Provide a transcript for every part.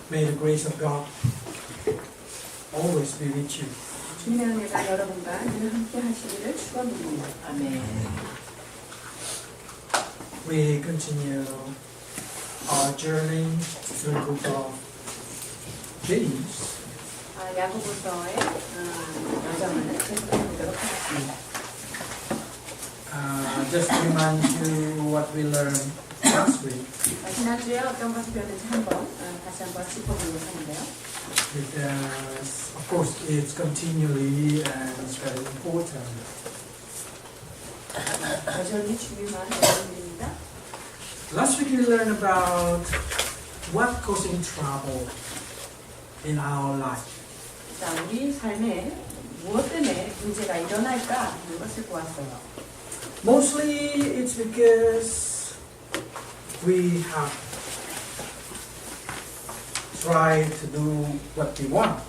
May the grace of God always be with you. 주님의 은혜가 여러분과 늘 함께 하시기를 축원드립니다. 아멘. We continue our journey through the book of James. 야고보서의 여정을 계속해 보도록 하겠습니다. Just to remind you what we learned last week. 지난주에 어떤 것을 배웠는지 다시 한번 짚어보려고 하는데요. Because, of course, it's continually and it's very important. 여전히 중요한 내용입니다. Last week we learned about what causing trouble in our life. 자, 우리 삶에 무엇 때문에 문제가 일어날까 하는 것을 보았어요. Mostly it's because we have tried to do what we want.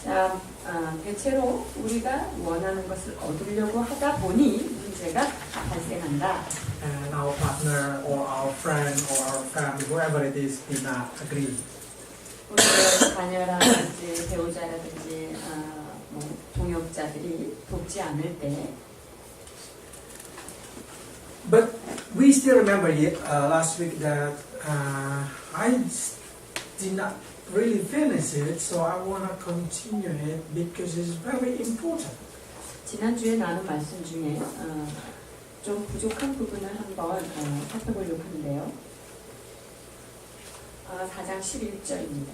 자, 대체로 우리가 원하는 것을 얻으려고 하다 보니 문제가 발생한다. And our partner or our friend or our family, whoever it is, did not agree. 우리의 자녀라든지 배우자라든지 동역자들이 돕지 않을 때. But we still remember last week that I did not really finish it, so I want to continue it because it's very important. 지난주에 나눈 말씀 중에 좀 부족한 부분을 한번 살펴보려고 하는데요. 4장 11절입니다.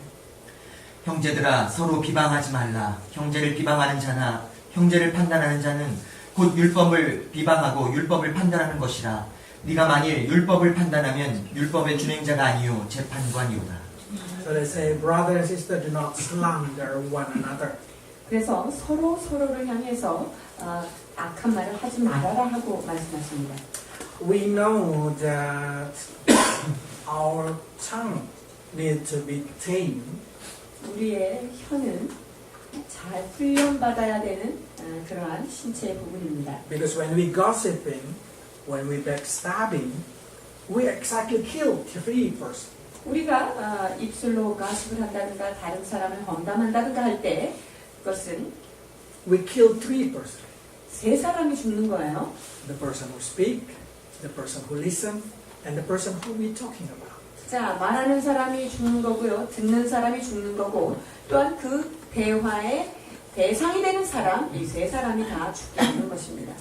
형제들아 서로 비방하지 말라. 형제를 비방하는 자나 형제를 판단하는 자는 곧 율법을 비방하고 율법을 판단하는 것이라. 네가 만일 율법을 판단하면 율법의 준행자가 아니요 재판관이오다. So they say, brother and sister, do not slander one another. 그래서 서로를 향해서 악한 말을 하지 말아라 하고 말씀하십니다. We know that our tongue needs to be tamed. 우리의 혀는 잘 훈련받아야 되는 그러한 신체의 부분입니다. Because when we gossiping, when we backstabbing, we exactly kill three persons. 우리가 입술로 가십을 한다든가 다른 사람을 험담한다든가 할 때 그것은 We kill three persons. 세 사람이 죽는 거예요. The person who speak, the person who listen, and the person who we talking about. 자, 말하는 사람이 죽는 거고요. 듣는 사람이 죽는 거고 또한 그 대화의 대상이 되는 사람, 이 세 사람이 다 죽게 하는 것입니다.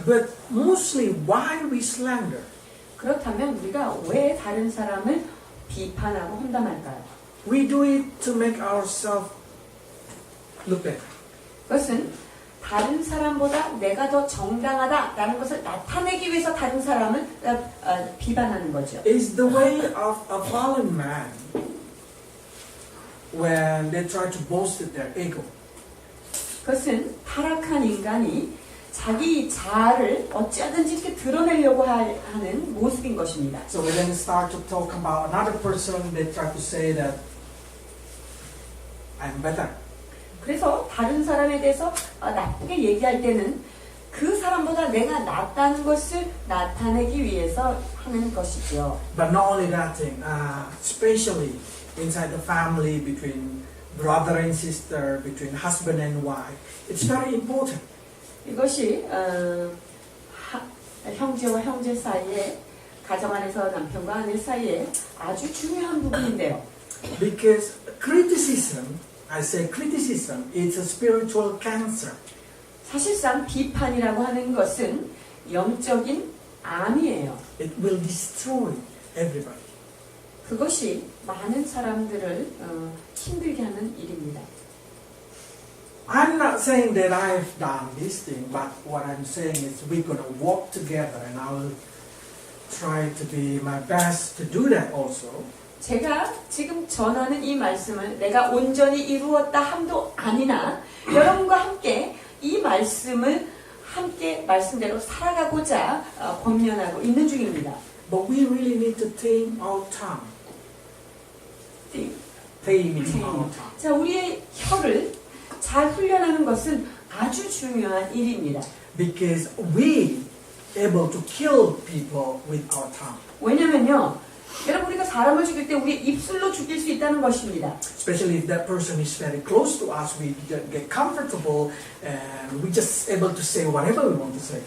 But mostly why we slander? 그렇다면 우리가 왜 다른 사람을 비판하고 험담할까요? We do it to make ourselves look better. 그것은 다른 사람보다 내가 더 정당하다라는 것을 나타내기 위해서 다른 사람을 비판하는 거죠. It's the way of a fallen man when they try to boast their ego. 그것은 타락한 인간이 자기 자아를 어찌하든지 이렇게 드러내려고 하는 모습인 것입니다. So when they start to talk about another person, they try to say that I'm better. 그래서 다른 사람에 대해서 나쁘게 얘기할 때는 그 사람보다 내가 낫다는 것을 나타내기 위해서 하는 것이죠. But not only that thing, especially inside the family, between brother and sister, between husband and wife, it's very important. 이것이 형제와 형제 사이에, 가정 안에서 남편과 아내 사이에 아주 중요한 부분인데요. Because criticism, I say criticism, is a spiritual cancer. 사실상 비판이라고 하는 것은 영적인 암이에요. It will destroy everybody. 그것이 많은 사람들을 힘들게 하는 일입니다. I'm not saying that I've done this thing, but what I'm saying is we're going to walk together and I'll try to be my best to do that also. 제가 지금 전하는 이 말씀을 내가 온전히 이루었다 함도 아니나 여러분과 함께 이 말씀을 함께 말씀대로 살아가고자 권면하고 있는 중입니다. But we really need to tame our tongue. Taming our tongue. 자, 우리의 혀를 잘 훈련하는 것은 아주 중요한 일입니다. Because we able to kill people with our tongue. 왜냐면요, 여러분 우리가 사람을 죽일 때 우리 입술로 죽일 수 있다는 것입니다. Especially if that person is very close to us, we get comfortable and we just able to say whatever we want to say.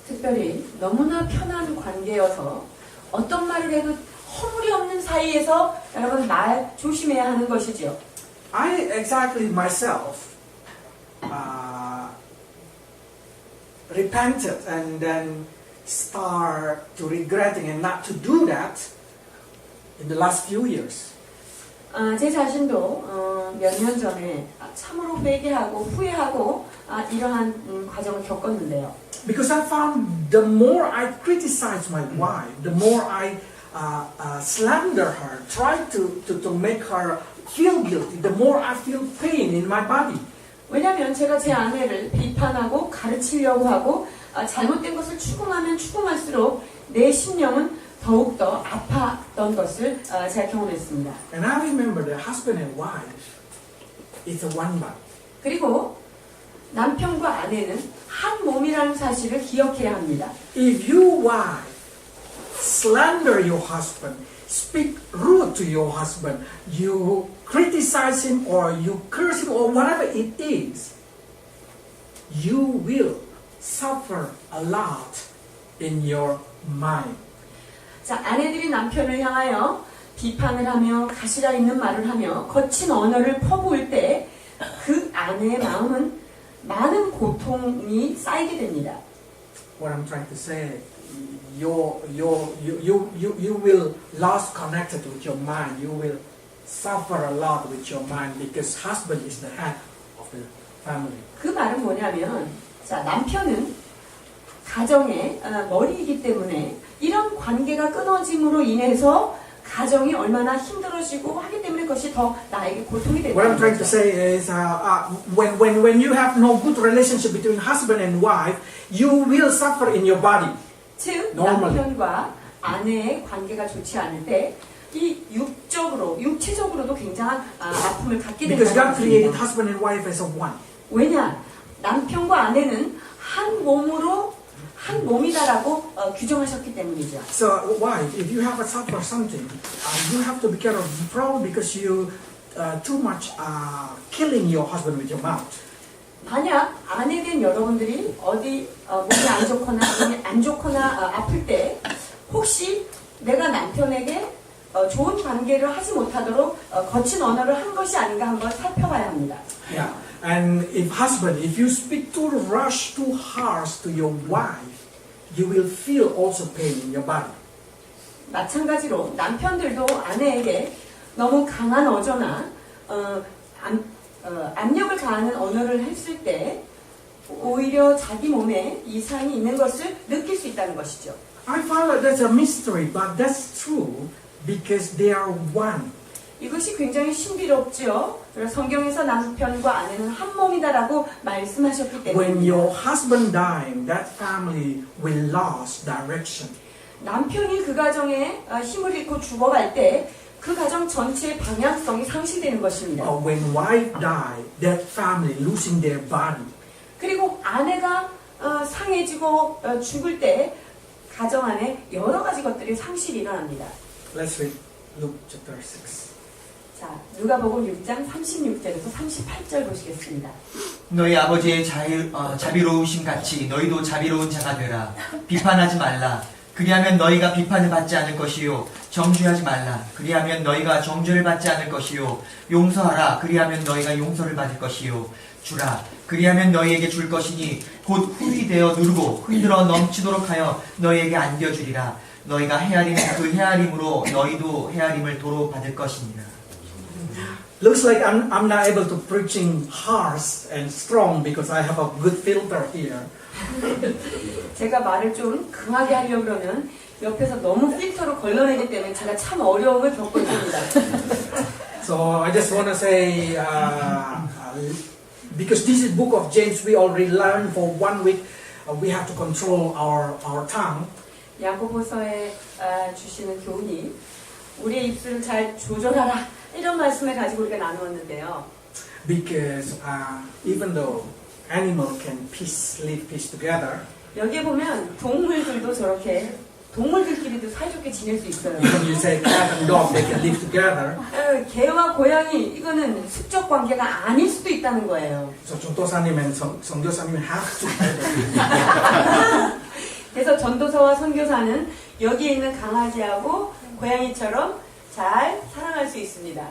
특별히 너무나 편한 관계여서 어떤 말을 해도 허물이 없는 사이에서 여러분 말 조심해야 하는 것이죠. I exactly myself repented and then start to regretting and not to do that in the last few years. 제 자신도 몇 년 전에 참으로 회개하고 후회하고 이러한 과정을 겪었는데요. Because I found the more I criticize my wife, the more I slander her, try to make her feel guilty, the more I feel pain in my body. 왜냐하면 제가 제 아내를 비판하고 가르치려고 하고 잘못된 것을 추궁하면 추궁할수록 내 심령은 더욱더 아팠던 것을 제가 경험했습니다. And I remember that husband and wife is a one body. 그리고 남편과 아내는 한 몸이라는 사실을 기억해야 합니다. If you wife slander your husband, speak rude to your husband, you criticize him or you curse him or whatever it is, you will suffer a lot in your mind. 자, 아내들이 남편을 향하여 비판을 하며 가시라 있는 말을 하며 거친 언어를 퍼부을 때 그 아내의 마음은 많은 고통이 쌓이게 됩니다. What I'm trying to say, you will lose connected with your mind. You will suffer a lot with your mind because husband is the head of the family. 그 말은 뭐냐면, 자, 남편은 가정의 머리이기 때문에 이런 관계가 끊어짐으로 인해서 가정이 얼마나 힘들어지고 하기 때문에 그것이 더 나에게 고통이 What I'm 된다는 trying to 거죠. say is, when you have no good relationship between husband and wife, you will suffer in your body. 즉 Normally. 남편과 아내의 관계가 좋지 않을 때 이 육체적으로도 굉장한 아픔을 갖게 Because 된다는 God created 것입니다. husband and wife as a one. 왜냐? 남편과 아내는 한 몸이다라고 규정하셨기 때문이죠. So wife, if you have a suffer something, you have to be careful. Probably because you too much killing your husband with your mouth. 만약 아내된 여러분들이 어디 몸이 안 좋거나 아플 때 혹시 내가 남편에게 좋은 관계를 하지 못하도록 거친 언어를 한 것이 아닌가 한번 살펴봐야 합니다. Yeah. And if husband, if you speak too rush, too harsh to your wife, you will feel also pain in your body. 마찬가지로 남편들도 아내에게 너무 강한 어조나 압력을 가하는 언어를 했을 때 오히려 자기 몸에 이상이 있는 것을 느낄 수 있다는 것이죠. I found that that's a mystery, but that's true because they are one. 이것이 굉장히 신비롭죠. 그래서 성경에서 남편과 아내는 한 몸이다라고 말씀하셨기 When your 때문입니다. husband died, that family will lose direction. 남편이 그 가정에 힘을 잃고 죽어갈 때 그 가정 전체의 방향성이 상실되는 것입니다. When wife died, that family losing their body. 그리고 아내가 상해지고 죽을 때 가정 안에 여러 가지 것들이 상실이 일어납니다. Let's read Luke chapter 6. 자, 누가복음 6장 36절에서 38절 보시겠습니다. 너희 아버지의 자비로우심 같이 너희도 자비로운 자가 되라. 비판하지 말라. 그리하면 너희가 비판을 받지 않을 것이요. 정죄하지 말라. 그리하면 너희가 정죄를 받지 않을 것이요. 용서하라. 그리하면 너희가 용서를 받을 것이요. 주라. 그리하면 너희에게 줄 것이니 곧 훌이 되어 누르고 흔들어 넘치도록 하여 너희에게 안겨주리라. 너희가 헤아리는 그 헤아림으로 너희도 헤아림을 도로 받을 것이니라. Looks like I'm not able to preaching harsh and strong because I have a good filter here. 제가 말을 좀 강하게 하려고 그러면 옆에서 너무 필터로 걸러내기 때문에 제가 참 어려움을 겪고 있습니다. So I just want to say, because this is book of James, we already learned for 1 week, we have to control our tongue. 야고보서에 주시는 교훈이 우리의 입술을 잘 조절하라 이런 말씀을 가지고 우리가 나누었는데요. Because even though animal can live peace together, 여기에 보면 동물들도 저렇게 동물들끼리도 사이좋게 지낼 수 있어요. When you say cat and dog, they can live together. 개와 고양이 이거는 숙적 관계가 아닐 수도 있다는 거예요. So 전도사님 and 선교사님 have to. 그래서 전도사와 선교사는 여기에 있는 강아지하고 고양이처럼 잘 사랑할 수 있습니다.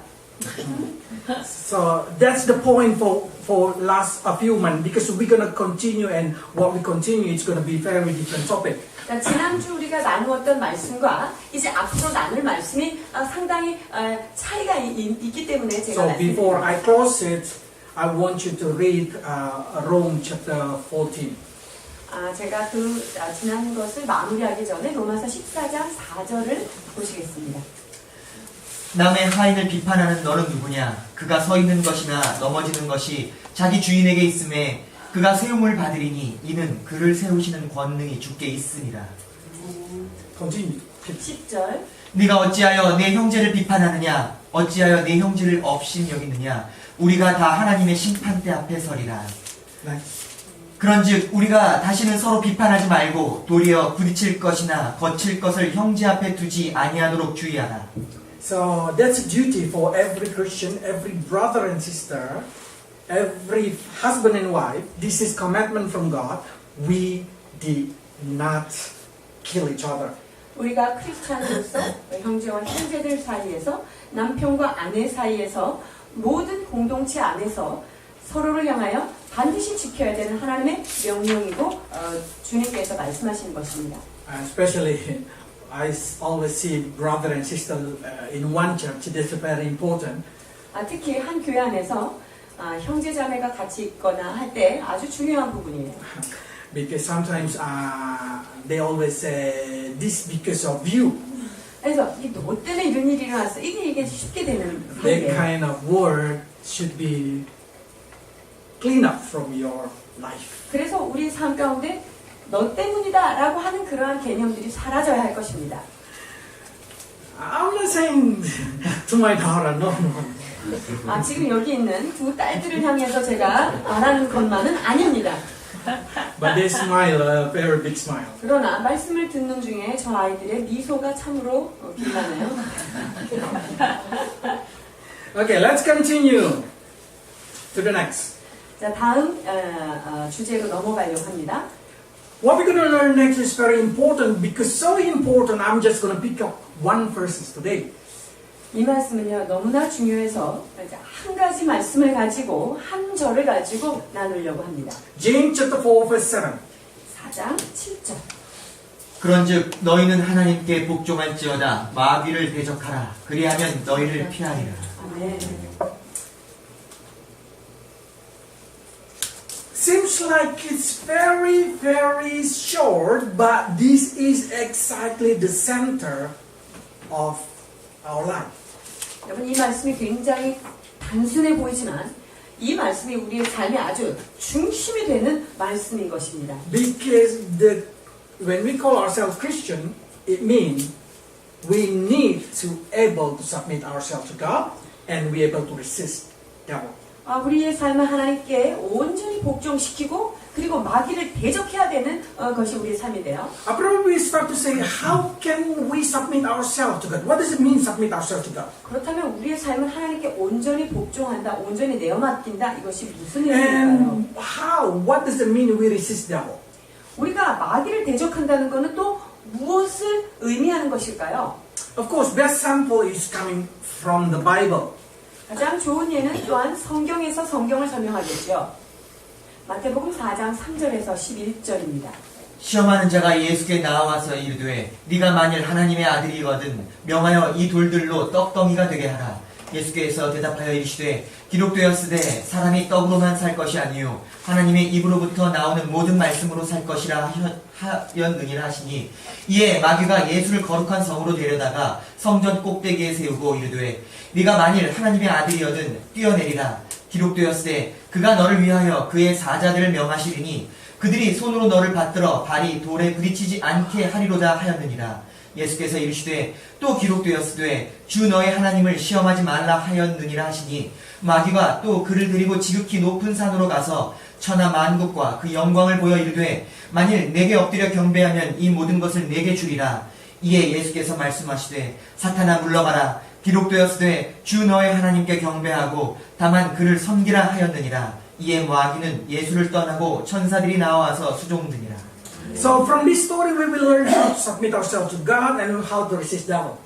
So that's the point for last a few months because we're gonna continue and what we continue is gonna be very different topic. 그러니까 지난주 우리가 나누었던 말씀과 이제 앞으로 나눌 말씀이 상당히 차이가 있기 때문에 제가 So before 말씀드립니다. I close it, I want you to read Rome chapter 14. 제가 지난 것을 마무리하기 전에 로마서 14장 4절을 보시겠습니다. 남의 하인을 비판하는 너는 누구냐? 그가 서 있는 것이나 넘어지는 것이 자기 주인에게 있음에 그가 세움을 받으리니 이는 그를 세우시는 권능이 주께 있으니라. Continue. 10절 네가 어찌하여 내 형제를 비판하느냐? 어찌하여 내 형제를 업신 여기느냐? 우리가 다 하나님의 심판대 앞에 서리라. Next. 그런즉 우리가 다시는 서로 비판하지 말고 도리어 부딪힐 것이나 거칠 것을 형제 앞에 두지 아니하도록 주의하라. So that's a duty for every Christian, every brother and sister, every husband and wife. This is commandment from God. We did not kill each other. 우리가 크리스찬으로서 형제와 형제들 사이에서 남편과 아내 사이에서 모든 공동체 안에서 서로를 향하여 반드시 지켜야 되는 하나님의 명령이고 주님께서 말씀하신 것입니다. Especially, I always see brother and sister in one church. That's very important. 특히 한 교회 안에서 형제 자매가 같이 있거나 할 때 아주 중요한 부분이에요. Because sometimes they always say this because of you. 그래서 너 때문에 이런 일이 일어났어. 이게 쉽게 되는 That 사이예요. kind of word should be clean up from your life. 그래서 우리 삶 가운데 너 때문이다 라고 하는 그러한 개념들이 사라져야 할 것입니다. I'm not saying to my daughter, no. 지금 여기 있는 두 딸들을 향해서 제가 말하는 것만은 아닙니다. But they smile, a very big smile. 그러나 말씀을 듣는 중에 저 아이들의 미소가 참으로 빛나네요. Okay, let's continue to the next. 자, 다음 주제로 넘어가려고 합니다. What we're going to learn next is very important because so important. I'm just going to pick up one verse today. 이 말씀은요 너무나 중요해서 이제 한 가지 말씀을 가지고 한 절을 가지고 나누려고 합니다. James chapter 4 verse 7. 4장 7절. 그런즉 너희는 하나님께 복종할지어다 마귀를 대적하라. 그리하면 너희를 피하리라. 아멘. Seems like it's very, very short, but this is exactly the center of our life. 여러분 이 말씀이 굉장히 단순해 보이지만 이 말씀이 우리의 삶의 아주 중심이 되는 말씀인 것입니다. Because when we call ourselves Christian, it means we need to able to submit ourselves to God and we able to resist devil. 우리의 삶을 하나님께 온전히 복종시키고 그리고 마귀를 대적해야 되는 것이 우리의 삶인데요. Probably we start to say, how can we submit ourselves to God? What does it mean submit ourselves to God? 그렇다면 우리의 삶은 하나님께 온전히 복종한다, 온전히 내어 맡긴다 이것이 무슨 의미일까요? And how? What does it mean we resist devil? 우리가 마귀를 대적한다는 것은 또 무엇을 의미하는 것일까요? Of course, best sample is coming from the Bible. 가장 좋은 예는 또한 성경에서 성경을 설명하겠죠. 마태복음 4장 3절에서 11절입니다. 시험하는 자가 예수께 나와서 이르되 네가 만일 하나님의 아들이거든 명하여 이 돌들로 떡덩이가 되게 하라. 예수께서 대답하여 이르시되 기록되었으되 사람이 떡으로만 살 것이 아니요 하나님의 입으로부터 나오는 모든 말씀으로 살 것이라 하였느니라 하시니 이에 마귀가 예수를 거룩한 성으로 데려다가 성전 꼭대기에 세우고 이르되 네가 만일 하나님의 아들이거든 뛰어내리라. 기록되었으되 그가 너를 위하여 그의 사자들을 명하시리니 그들이 손으로 너를 받들어 발이 돌에 부딪히지 않게 하리로다 하였느니라. 예수께서 이르시되 또 기록되었으되 주 너의 하나님을 시험하지 말라 하였느니라 하시니 마귀가 또 그를 데리고 지극히 높은 산으로 가서 천하 만국과 그 영광을 보여 이르되 만일 내게 엎드려 경배하면 이 모든 것을 내게 주리라. 이에 예수께서 말씀하시되 사탄아 물러가라. 기록되었으되 주 너의 하나님께 경배하고 다만 그를 섬기라 하였느니라. 이에 마귀는 예수를 떠나고 천사들이 나와서 수종드니라. So from this story we will learn how to submit ourselves to God and how to resist devil.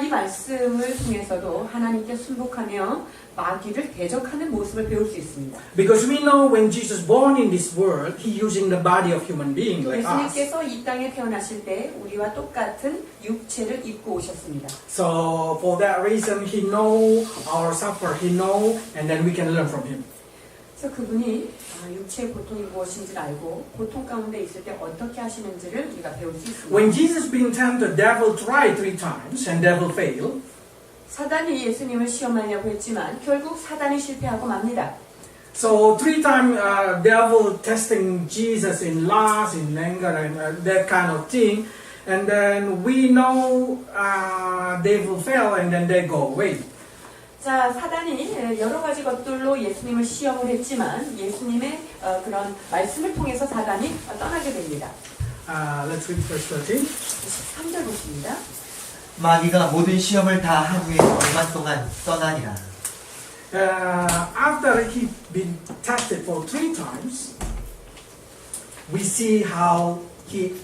이 말씀을 통해서도 하나님께 순복하며 마귀를 대적하는 모습을 배울 수 있습니다. Because we know when Jesus born in this world, he using the body of human being like us. 예수님께서 이 땅에 태어나실 때 우리와 똑같은 육체를 입고 오셨습니다. So for that reason, he know our suffer, he know, and then we can learn from him. 그래서 그분이 육체의 고통이 무엇인지를 알고 고통 가운데 있을 때 어떻게 하시는지를 우리가 배울 수 있습니다. When Jesus being tempted, devil tried 3 times and devil failed. 사단이 예수님을 시험하려고 했지만 결국 사단이 실패하고 맙니다. So 3 times devil testing Jesus in lust, in anger, and that kind of thing. And then we know devil fail and then they go away. 자, 사단이 여러 가지 것들로 예수님을 시험을 했지만 예수님의 그런 말씀을 통해서 사단이 떠나게 됩니다. Let's read verse 13. 13절 보십니다. 마귀가 모든 시험을 다 한 후에 얼마 동안 떠나니라. After he been tested for 3 times, we see how he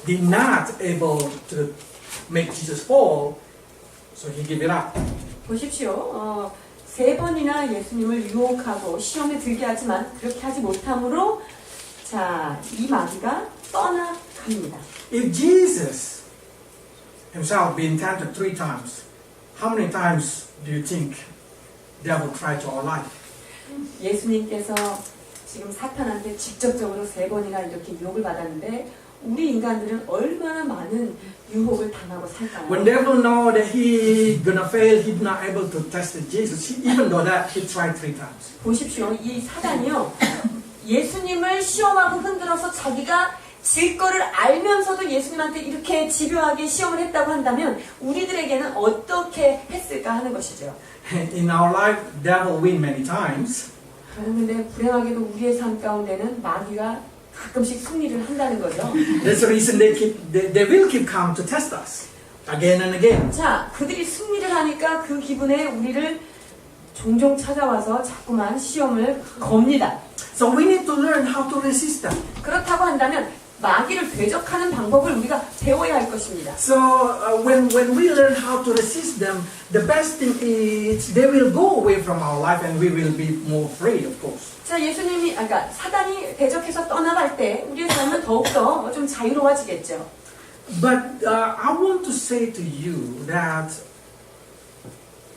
did not able to make Jesus fall, so he gave it up. 보십시오. 3번이나 예수님을 유혹하고 시험에 들게 하지만 그렇게 하지 못함으로 자, 이 마귀가 떠나갑니다. If Jesus himself been tempted 3 times, how many times do you think devil tried to our life? 예수님께서 지금 사탄한테 직접적으로 3번이나 이렇게 유혹을 받았는데 우리 인간들은 얼마나 많은 유혹을 당하고 살까요? When devil know that he gonna fail, he's not able to test Jesus. Even though that he tried 3 times. 보십시오. 이 사단이요. 예수님을 시험하고 흔들어서 자기가 질 거를 알면서도 예수님한테 이렇게 집요하게 시험을 했다고 한다면 우리들에게는 어떻게 했을까 하는 것이죠. In our life, devil win many times. 그런데 불행하게도 우리의 삶 가운데는 마귀가 가끔씩 승리를 한다는 거죠. That's the reason they will keep come to test us again and again. 자, 그들이 승리를 하니까 그 기분에 우리를 종종 찾아와서 자꾸만 시험을 겁니다. So we need to learn how to resist them. 그렇다고 한다면 마귀를 대적하는 방법을 우리가 배워야 할 것입니다. So when we learn how to resist them, the best thing is they will go away from our life and we will be more afraid, of course. 자, 예수님이 그러니까 사단이 대적해서 떠나갈 때 우리의 삶은 더욱더 좀 자유로워지겠죠. But I want to say to you that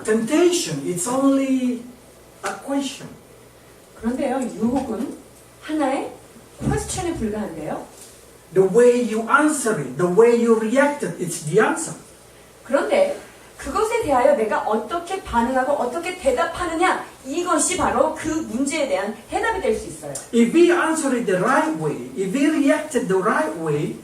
temptation is only a question. 그런데요, 유혹은 하나의 question에 불과한데요. The way you answer it, the way you reacted, it's the answer. 그런데 그것에 대하여 내가 어떻게 반응하고 어떻게 대답하느냐, 이것이 바로 그 문제에 대한 해답이 될 수 있어요. If we answer it the right way, if we reacted the right way,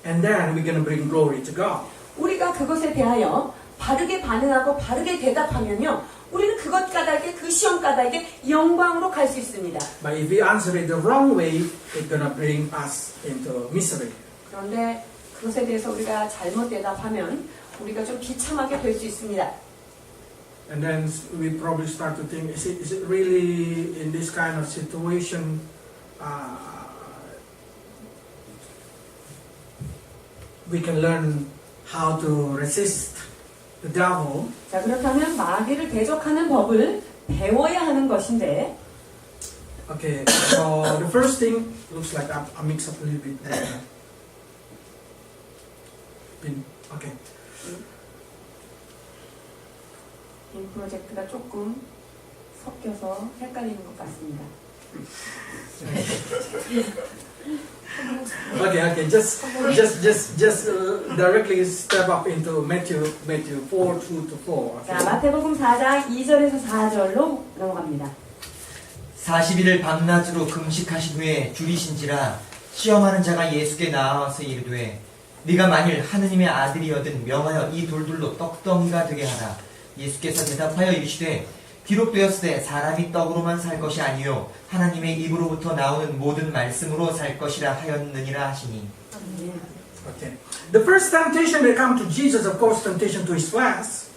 and then we're going to bring glory to God. 우리가 그것에 대하여 바르게 반응하고 바르게 대답하면요, 우리는 그것 까닭에, 그 시험 까닭에 영광으로 갈 수 있습니다. But if we answer it the wrong way, it's going to bring us into misery. 그런데 그것에 대해서 우리가 잘못 대답하면 우리가 좀 비참하게 될 수 있습니다. And then we probably start to think, is it really in this kind of situation we can learn how to resist the devil? 자, 그렇다면 마귀를 대적하는 법을 배워야 하는 것인데, Okay, so the first thing looks like I mix up a little bit. Okay. 이 프로젝트가 조금 섞여서 헷갈리는 것 같습니다. Okay. Just directly step up into Matthew 4, 2-4. 자, 마태복음 4장 2절에서 4절로 넘어갑니다. 40일을 밤낮으로 금식하신 후에 줄이신지라 시험하는 자가 예수께 나와서 이르되 네가 만일 하느님의 아들이거든 명하여 이 돌들로 떡덩이가 되게 하라. 예수께서 대답하여 이르시되 기록되었으되 사람이 떡으로만 살 것이 아니요 하나님의 입으로부터 나오는 모든 말씀으로 살 것이라 하였느니라 하시니. Okay. The first temptation that come to Jesus, of course, temptation to his flesh.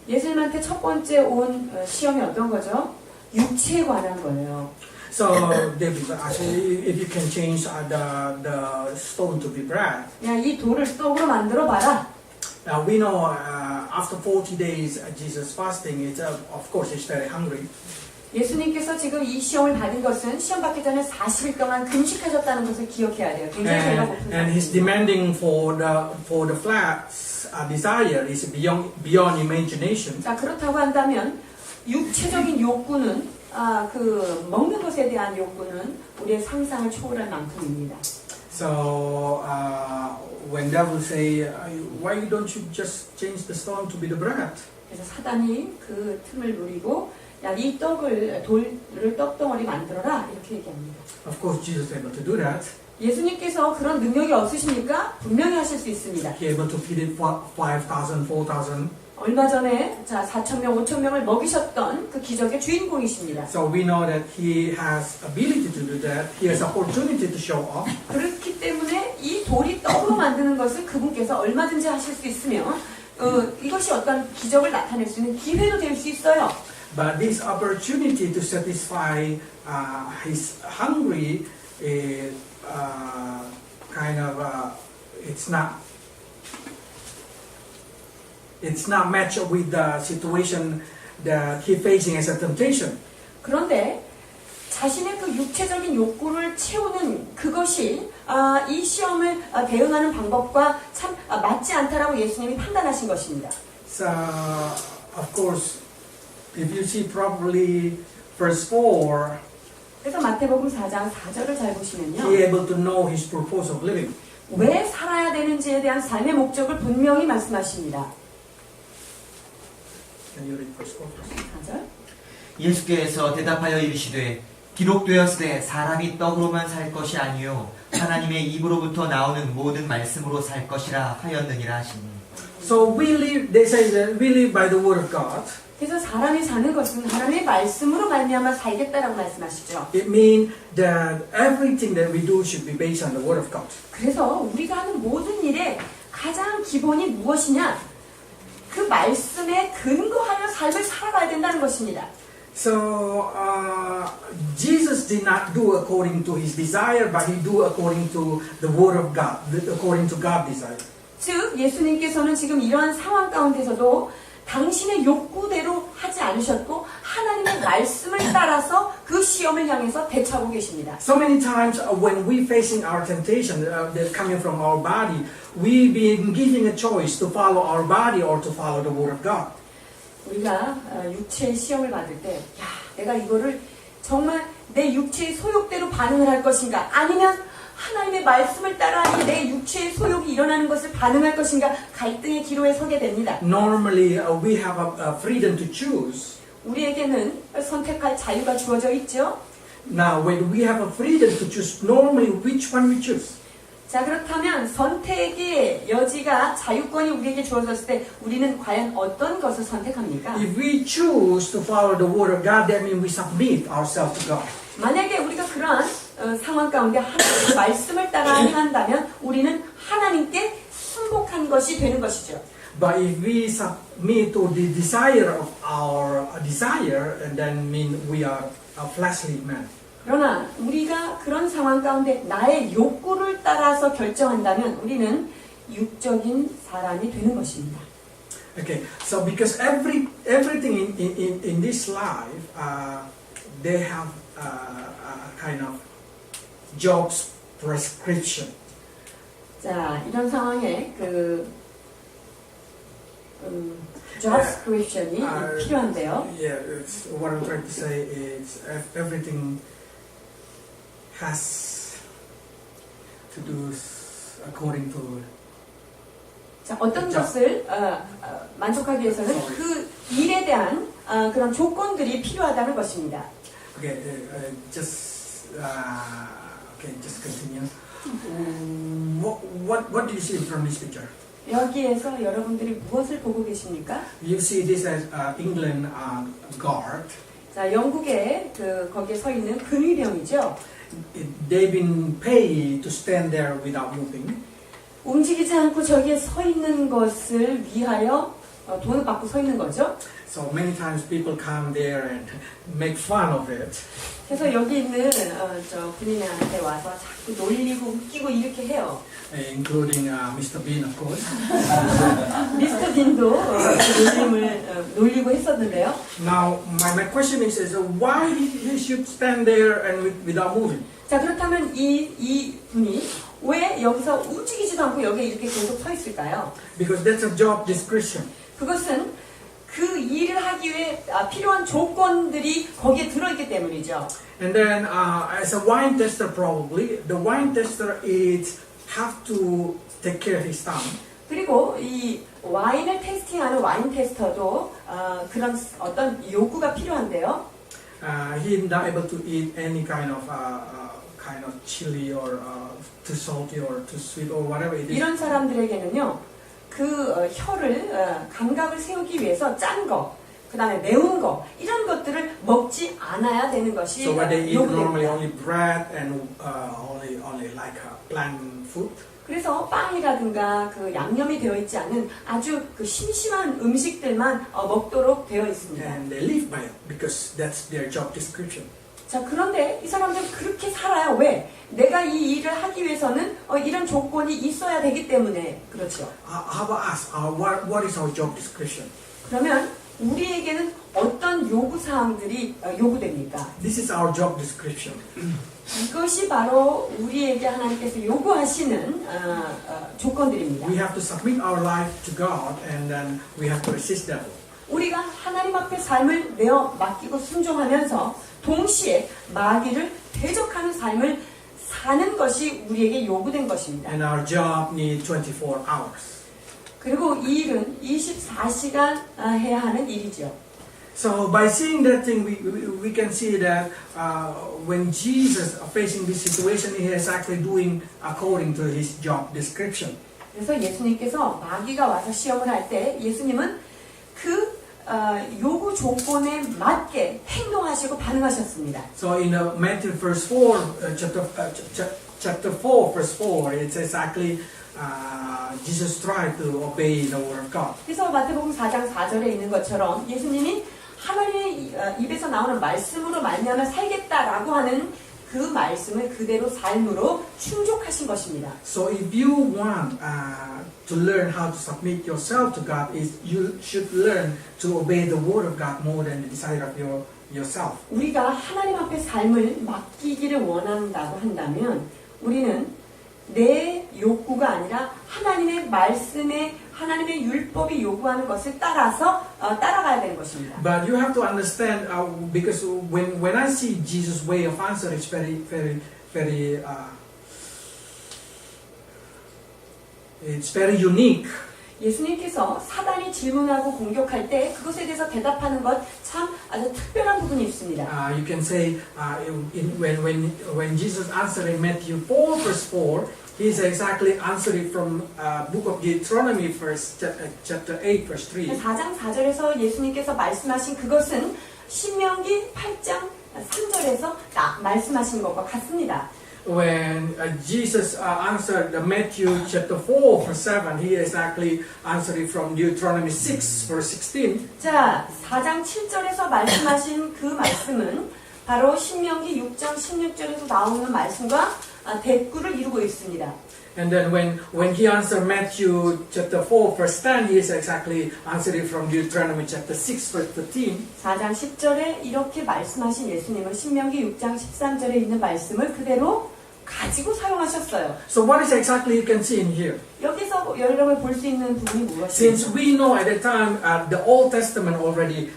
예수님한테 첫 번째 온 시험이 어떤 거죠? 육체에 관한 거예요. So, David, actually, if you can change the stone to be bread. 야, 이 돌을 떡으로 만들어 봐라. We know after 40 days Jesus fasting, it's, of course, he's very hungry. 예수님께서 지금 이 시험을 받은 것은 시험 받기 전에 40일 동안 금식하셨다는 것을 기억해야 돼요. 굉장히 배가 고픈 And he's 상태입니다. demanding for the flesh desire is beyond imagination. 자, 그렇다고 한다면 육체적인 욕구는 그 먹는 것에 대한 욕구는 우리의 상상을 초월할 만큼입니다. So when devil say, why don't you just change the stone to be the bread? 그래서 사단이 그 틈을 노리고 야, 이 돌을 떡덩어리 만들어라 이렇게 얘기합니다. Of course, Jesus is able to do that. 예수님께서 그런 능력이 없으십니까? 분명히 하실 수 있습니다. He able to feed it 5,000, 4,000. 얼마 전에 4,000명, 5,000명을 먹이셨던 그 기적의 주인공이십니다. So we know that he has ability to do that. He has opportunity to show off. 그렇기 때문에 이 돌이 떡으로 만드는 것을 그분께서 얼마든지 하실 수 있으며 이것이 어떤 기적을 나타낼 수 있는 기회도 될 수 있어요. But this opportunity to satisfy his hungry is kind of it's not matched with the situation that he facing as a temptation. 그런데 자신의 그 육체적인 욕구를 채우는 그것이 이 시험을 대응하는 방법과 참 맞지 않다라고 예수님이 판단하신 것입니다. So of course, if you see properly verse 4, 그래서 마태복음 4장 4절을 잘 보시면요. he able to know his purpose of living. 왜 살아야 되는지에 대한 삶의 목적을 분명히 말씀하십니다. Can you read verse 4? 4절. 예수께서 대답하여 이르시되 기록되었으되 사람이 떡으로만 살 것이 아니요 하나님의 입으로부터 나오는 모든 말씀으로 살 것이라 하였느니라 하시니. So we live, they say that we live by the word of God. 그래서 사람이 사는 것은 하나님의 말씀으로 말미암아 살겠다라고 말씀하시죠. It means that everything that we do should be based on the word of God. 그래서 우리가 하는 모든 일의 가장 기본이 무엇이냐? 그 말씀에 근거하여 삶을 살아가야 된다는 것입니다. So Jesus did not do according to his desire, but he do according to the word of God, according to God's desire. 즉 예수님께서는 지금 이러한 상황 가운데서도 당신의 욕구대로 하지 않으셨고 하나님의 말씀을 따라서 그 시험을 향해서 대처하고 계십니다. So many times when we facing our temptation that coming from our body, we been giving a choice to follow our body or to follow the word of God. 우리가 육체의 시험을 받을 때, 야, 내가 이거를 정말 내 육체의 소욕대로 반응을 할 것인가? 아니면 하나님의 말씀을 따라 내 육체의 소욕이 일어나는 것을 반응할 것인가? 갈등의 기로에 서게 됩니다. Normally, we have a freedom to choose. 우리에게는 선택할 자유가 주어져 있죠. Now, when we have a freedom to choose, normally which one we choose? 자, 그렇다면 선택의 여지가 자유권이 우리에게 주어졌을 때 우리는 과연 어떤 것을 선택합니까? If we choose to follow the word of God, that means we submit ourselves to God. 만약에 우리가 그러한 상황 가운데 하나님의 말씀을 따라 한다면 우리는 하나님께 순복한 것이 되는 것이죠. But if we submit to the desire of our desire, and then mean we are a fleshly man. 그러나 우리가 그런 상황 가운데 나의 욕구를 따라서 결정한다면 우리는 육적인 사람이 되는 것입니다. Okay, so because everything in this life, they have kind of jobs prescription. 자, 이런 상황에 job description이 필요한데요. Yeah, it's, what I'm trying to say is everything has to do according to. 자, 어떤 것을 만족하기 위해서는 그 일에 대한 그런 조건들이 필요하다는 것입니다. Okay, just continue. What do you see from this picture? 여기에서 여러분들이 무엇을 보고 계십니까? You see this as England guard. 자, 영국의 거기에 서 있는 근위병이죠. They've been paid to stand there without moving. 움직이지 않고 저기에 서 있는 것을 위하여 돈을 받고 서 있는 거죠. So many times people come there and make fun of it. 그래서 여기 있는 저 군인한테 와서 자꾸 놀리고 웃기고 이렇게 해요. Including Mr. Bean, of course. 미스터 딘도 놀리고 했었는데요. Now, my question is why he should stand there and without moving? 자, 그렇다면 이 분이 왜 여기서 움직이지도 않고 여기에 이렇게 계속 서 있을까요? Because that's a job description. 그것은 그 일을 하기 위해 필요한 조건들이 거기에 들어있기 때문이죠. And then, as a wine tester, probably the wine tester is have to take care of his tongue. 그리고 이 와인을 테스팅하는 와인 테스터도 그런 어떤 요구가 필요한데요. He is not able to eat any kind of chili or too salty or too sweet or whatever it is. 이런 사람들에게는요, 그 혀를 감각을 세우기 위해서 짠 거, 그 다음에 매운 거 이런 것들을 먹지 않아야 되는 것이 So when they eat normally 요구됩니다. only bread and only like plant food. 그래서 빵이라든가 그 양념이 되어 있지 않은 아주 그 심심한 음식들만 먹도록 되어 있습니다. And they live by it because that's their job description. 자, 그런데 이 사람들은 그렇게 살아요. 왜? 내가 이 일을 하기 위해서는 이런 조건이 있어야 되기 때문에 그렇죠. How about us? What is our job description? 그러면 우리에게는 어떤 요구 사항들이 요구됩니까? This is our job description. 이것이 바로 우리에게 하나님께서 요구하시는 조건들입니다. We have to submit our life to God and then we have to resist devil. 우리가 하나님 앞에 삶을 내어 맡기고 순종하면서 동시에 마귀를 대적하는 삶을 사는 것이 우리에게 요구된 것입니다. And our job needs 24 hours. 그리고 이 일은 24시간 해야 하는 일이죠. So by seeing that thing, we can see that when Jesus facing this situation, he is actually doing according to his job description. 그래서 예수님께서 마귀가 와서 시험을 할 때 예수님은 그 요구 조건에 맞게 행동하시고 반응하셨습니다. So in Matthew verse 4, chapter 4, verse 4, it says exactly Jesus tried to obey the word of God. 그래서 마태복음 4장 4절에 있는 것처럼 예수님이 하나님의 입에서 나오는 말씀으로 말미암아 살겠다라고 하는 그 말씀을 그대로 삶으로 충족하신 것입니다. So if you want to learn how to submit yourself to God, you should learn to obey the word of God more than the desire of yourself. 우리가 하나님 앞에 삶을 맡기기를 원한다고 한다면 우리는 내 욕구가 아니라 하나님의 말씀에 하나님의 율법이 요구하는 것을 따라서 따라가야 되는 것입니다. But you have to understand because when I see Jesus' way of answer, it's very unique. 예수님께서 사단이 질문하고 공격할 때 그것에 대해서 대답하는 것 참 아주 특별한 부분이 있습니다. You can say when Jesus answered in Matthew 4 verse 4, he is exactly answering from book of Deuteronomy chapter 8 verse 3. 4장 4절에서 예수님께서 말씀하신 그것은 신명기 8장 3절에서 딱 말씀하신 것과 같습니다. When Jesus answered Matthew chapter 4 verse 7, he is actually answering from Deuteronomy 6 verse 16. 자, 4장 7절에서 말씀하신 그 말씀은 바로 신명기 6장 16절에서 나오는 말씀과 대꾸를 이루고 있습니다. And then when he answered Matthew chapter 4 verse 10, he is exactly answering from Deuteronomy chapter 6 verse 13. 4장 10절에 이렇게 말씀하신 예수님은 신명기 6장 13절에 있는 말씀을 그대로 가지고 사용하셨어요. So what is exactly you can see in here? 여기서 여러분이 볼 수 있는 부분이 Since 무엇입니까? we know at that time the Old Testament already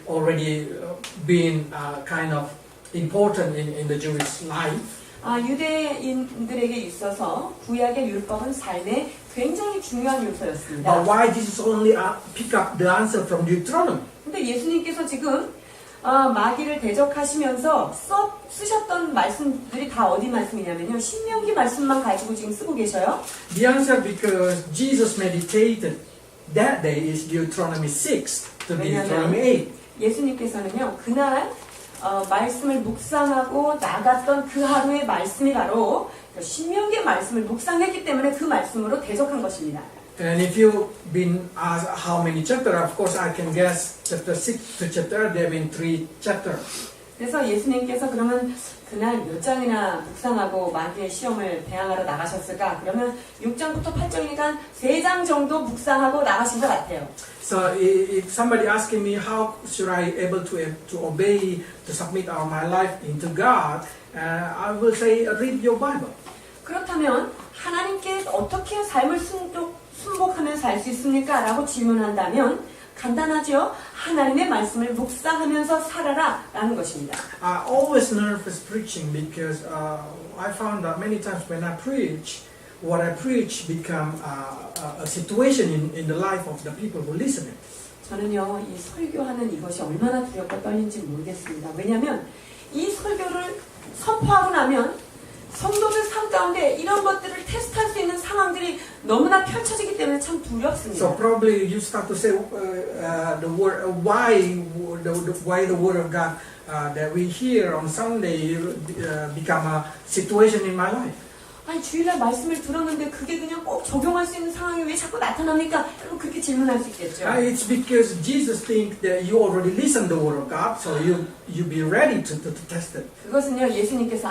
been kind of important in the Jewish life. 유대인들에게 있어서 구약의 율법은 삶에 굉장히 중요한 요소였습니다. But why Jesus only pick up the answer from Deuteronomy? 근데 예수님께서 지금 마귀를 대적하시면서 쓰셨던 말씀들이 다 어디 말씀이냐면요. 신명기 말씀만 가지고 지금 쓰고 계셔요. The answer because Jesus meditated that day is Deuteronomy 6 to Deuteronomy 8. 예수님께서는요. 그날 말씀을 묵상하고 나갔던 그 하루의 말씀이 바로 신명기의 말씀을 묵상했기 때문에 그 말씀으로 대적한 것입니다. And if you've been asked how many chapters, of course I can guess chapter 6 to chapter, there have been 3 chapters. 그래서 예수님께서 그러면 그날 몇 장이나 묵상하고 마귀의 시험을 대항하러 나가셨을까? 그러면 6장부터 8장이니까 3장 정도 묵상하고 나가신 것 같아요. So if somebody asking me how should I able to obey, to submit my life into God, I will say read your Bible. 그렇다면 하나님께 어떻게 삶을 순복하며 살 수 있습니까? 라고 질문한다면 간단하죠. 하나님의 말씀을 묵상하면서 살아라 라는 것입니다. I always nervous preaching because I found that many times when I preach, what I preach become a situation in the life of the people who listen it. 저는요, 이 설교하는 이것이 얼마나 두렵고 떨린지 모르겠습니다. 왜냐하면 이 설교를 선포하고 나면 성도들 삶 가운데 이런 것들을 테스트할 수 있는 상황들이 너무나 펼쳐지기 때문에 참 두렵습니다. So probably you start to say the word why the word of God that we hear on Sunday become a situation in my life. 아니 주일날 말씀을 들었는데 그게 그냥 꼭 적용할 수 있는 상황이 왜 자꾸 나타납니까? 그럼 그렇게 질문할 수 있겠죠. It's because Jesus think that you already listen the word of God, so you be ready to test it. 그것은요 예수님께서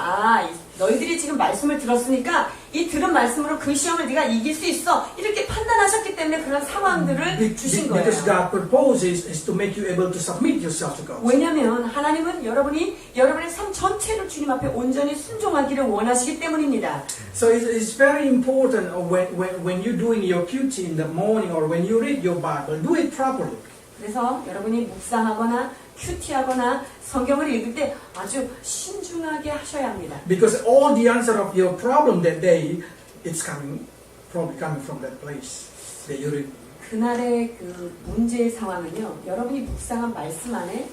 너희들이 지금 말씀을 들었으니까 이 들은 말씀으로 그 시험을 네가 이길 수 있어 이렇게 판단하셨기 때문에 그런 상황들을 주신 거예요. Because God proposes is to make you able to submit yourself to God. 왜냐하면 하나님은 여러분의 삶 전체를 주님 앞에 온전히 순종하기를 원하시기 때문입니다. So it's very important when you're doing your duty in the morning or when you read your Bible, do it properly. 그래서 여러분이 묵상하거나 큐티하거나 성경을 읽을 때 아주 신중하게 하셔야 합니다. Because all the answer of your problem that day, it's probably coming from that place that you read. 그날의 그 문제의 상황은요, 여러분이 묵상한 말씀 안에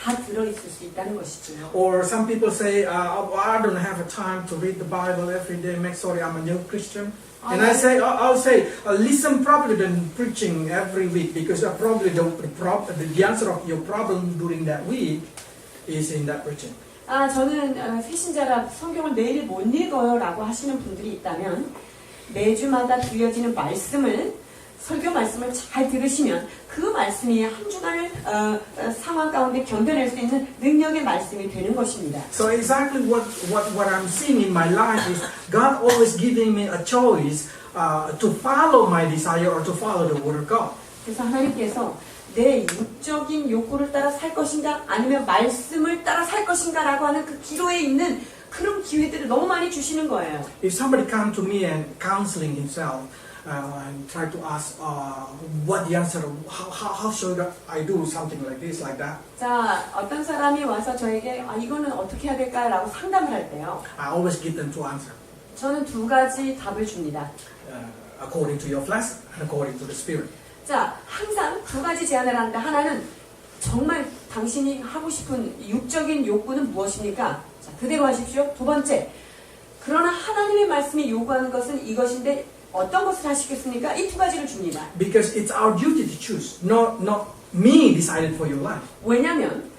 다 들어있을 수 있다는 것이죠. Or some people say, I don't have a time to read the Bible every day. Sorry, I'm a new Christian. And I'll say, listen properly than preaching every week because probably the answer of your problem during that week is in that preaching. 저는 새신자라 성경을 매일 못 읽어요 라고 하시는 분들이 있다면 매주마다 들려지는 설교 말씀을 잘 들으시면 그 말씀이 한 주간을 상황 가운데 견뎌낼 수 있는 능력의 말씀이 되는 것입니다. So exactly what I'm seeing in my life is God always giving me a choice to follow my desire or to follow the word of God. 그래서 하나님께서 내 육적인 욕구를 따라 살 것인가 아니면 말씀을 따라 살 것인가 라고 하는 그 기로에 있는 그런 기회들을 너무 많이 주시는 거예요. If somebody come to me and counseling himself and try to ask what the answer, how should I do something like this, like that? 자, 어떤 사람이 와서 저에게 이거는 어떻게 해야 될까라고 상담을 할 때요. I always give them two answers. 저는 두 가지 답을 줍니다. According to your flesh and according to the spirit. 자, 항상 두 가지 제안을 하는데 하나는 정말 당신이 하고 싶은 육적인 욕구는 무엇입니까? 자, 그대로 하십시오. 두 번째, 그러나 하나님의 말씀이 요구하는 것은 이것인데 어떤 것을 하시겠습니까? 이 두 가지를 줍니다. Because it's our duty to choose, not me decided for your life. 왜냐하면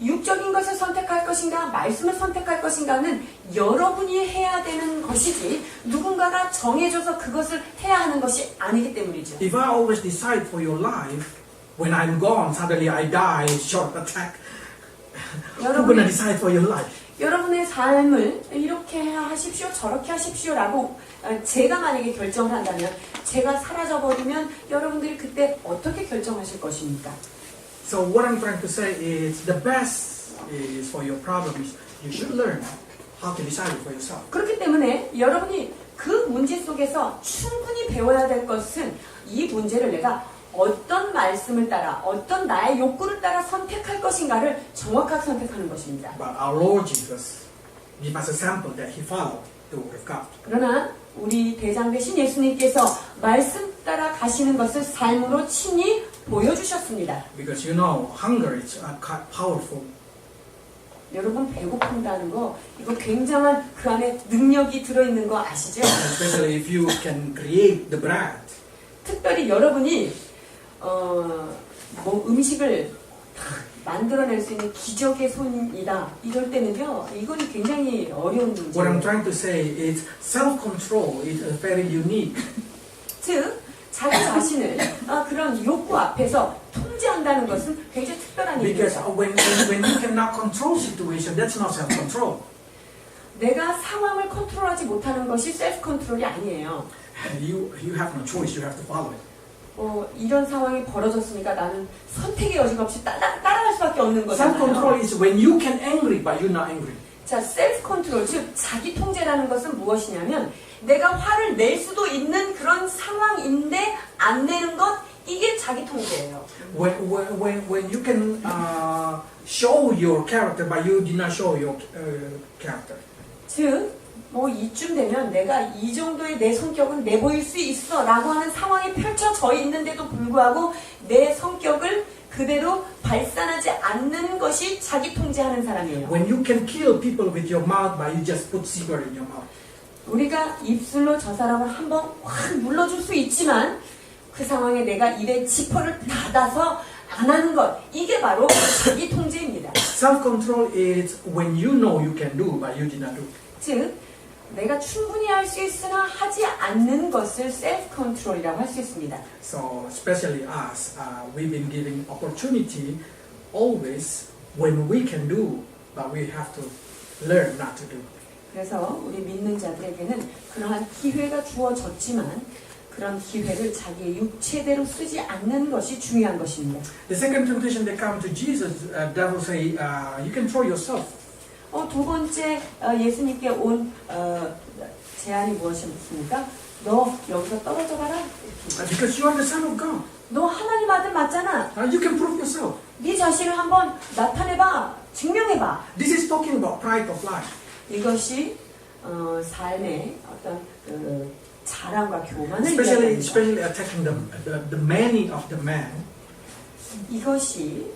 육적인 것을 선택할 것인가 말씀을 선택할 것인가는 여러분이 해야 되는 것이지 누군가가 정해줘서 그것을 해야 하는 것이 아니기 때문이죠. If I always decide for your life, when I'm gone, suddenly I die, short attack, who's gonna decide for your life? 여러분의 삶을 이렇게 하십시오 저렇게 하십시오라고 제가 만약에 결정을 한다면 제가 사라져버리면 여러분들이 그때 어떻게 결정하실 것입니까? So what I'm trying to say is the best is for your problems. You should learn how to decide for yourself. 그렇기 때문에 여러분이 그 문제 속에서 충분히 배워야 될 것은 이 문제를 내가 어떤 말씀을 따라 어떤 나의 욕구를 따라 선택할 것인가를 정확하게 선택하는 것입니다. But our Lord Jesus gave us a sample that He followed the Word of God. 그러나 우리 대장 되신 예수님께서 말씀 따라 가시는 것을 삶으로 친히 보여주셨습니다. Because you know, hunger is powerful. 여러분 배고픈다는 거 이거 굉장한 그 안에 능력이 들어있는 거 아시죠? Especially if you can create the bread. 특별히 여러분이 뭐 음식을 만들어낼 수 있는 기적의 손이다 이럴 때는요 이건 굉장히 어려운 What I'm 문제예요. trying to say is self-control is very unique. 즉 자기 자신을 그런 욕구 앞에서 통제한다는 것은 굉장히 특별한 Because 일입니다. when you cannot control situation, that's not self-control. 내가 상황을 컨트롤하지 못하는 것이 셀프 컨트롤이 아니에요. You have no choice. You have to follow it. 이런 상황이 벌어졌으니까 나는 선택의 여지가 없이 따라갈 수밖에 없는 Self-control 거잖아요. is when you can angry, but you're not angry. 자, 셀프 컨트롤, 즉 자기 통제라는 것은 무엇이냐면 내가 화를 낼 수도 있는 그런 상황인데 안 내는 것 이게 자기 통제예요. When you can show your character, but you did not show your character. 즉, 뭐 이쯤 되면 내가 이 정도의 내 성격은 내보일 수 있어 라고 하는 상황이 펼쳐져 있는데도 불구하고 내 성격을 그대로 발산하지 않는 것이 자기 통제하는 사람이에요. When you can kill people with your mouth, but you just put cigarette in your mouth. 우리가 입술로 저 사람을 한번 확 눌러줄 수 있지만 그 상황에 내가 입에 지퍼를 닫아서 안 하는 것 이게 바로 자기 통제입니다. Self-control is when you know you can do, but you did not do. 즉 내가 충분히 할 수 있으나 하지 않는 것을 셀프 컨트롤이라고 할 수 있습니다. So especially us, we've been given opportunity always when we can do, but we have to learn not to do. 그래서 우리 믿는 자들에게는 그러한 기회가 주어졌지만 그런 기회를 자기의 육체대로 쓰지 않는 것이 중요한 것입니다. The second temptation they come to Jesus, devil say, you can throw yourself. 두 번째 예수님께 온 제안이 무엇이었습니까? 너 여기서 떨어져 봐라. Because you are the son of God. 너 하나님 아들 맞잖아. You can prove yourself. 네 자신을 한번 나타내봐. 증명해봐. This is talking about pride of life. 이것이 삶의 어떤 그 자랑과 교만을 Especially 이야기합니다. attacking the many of the man. 이것이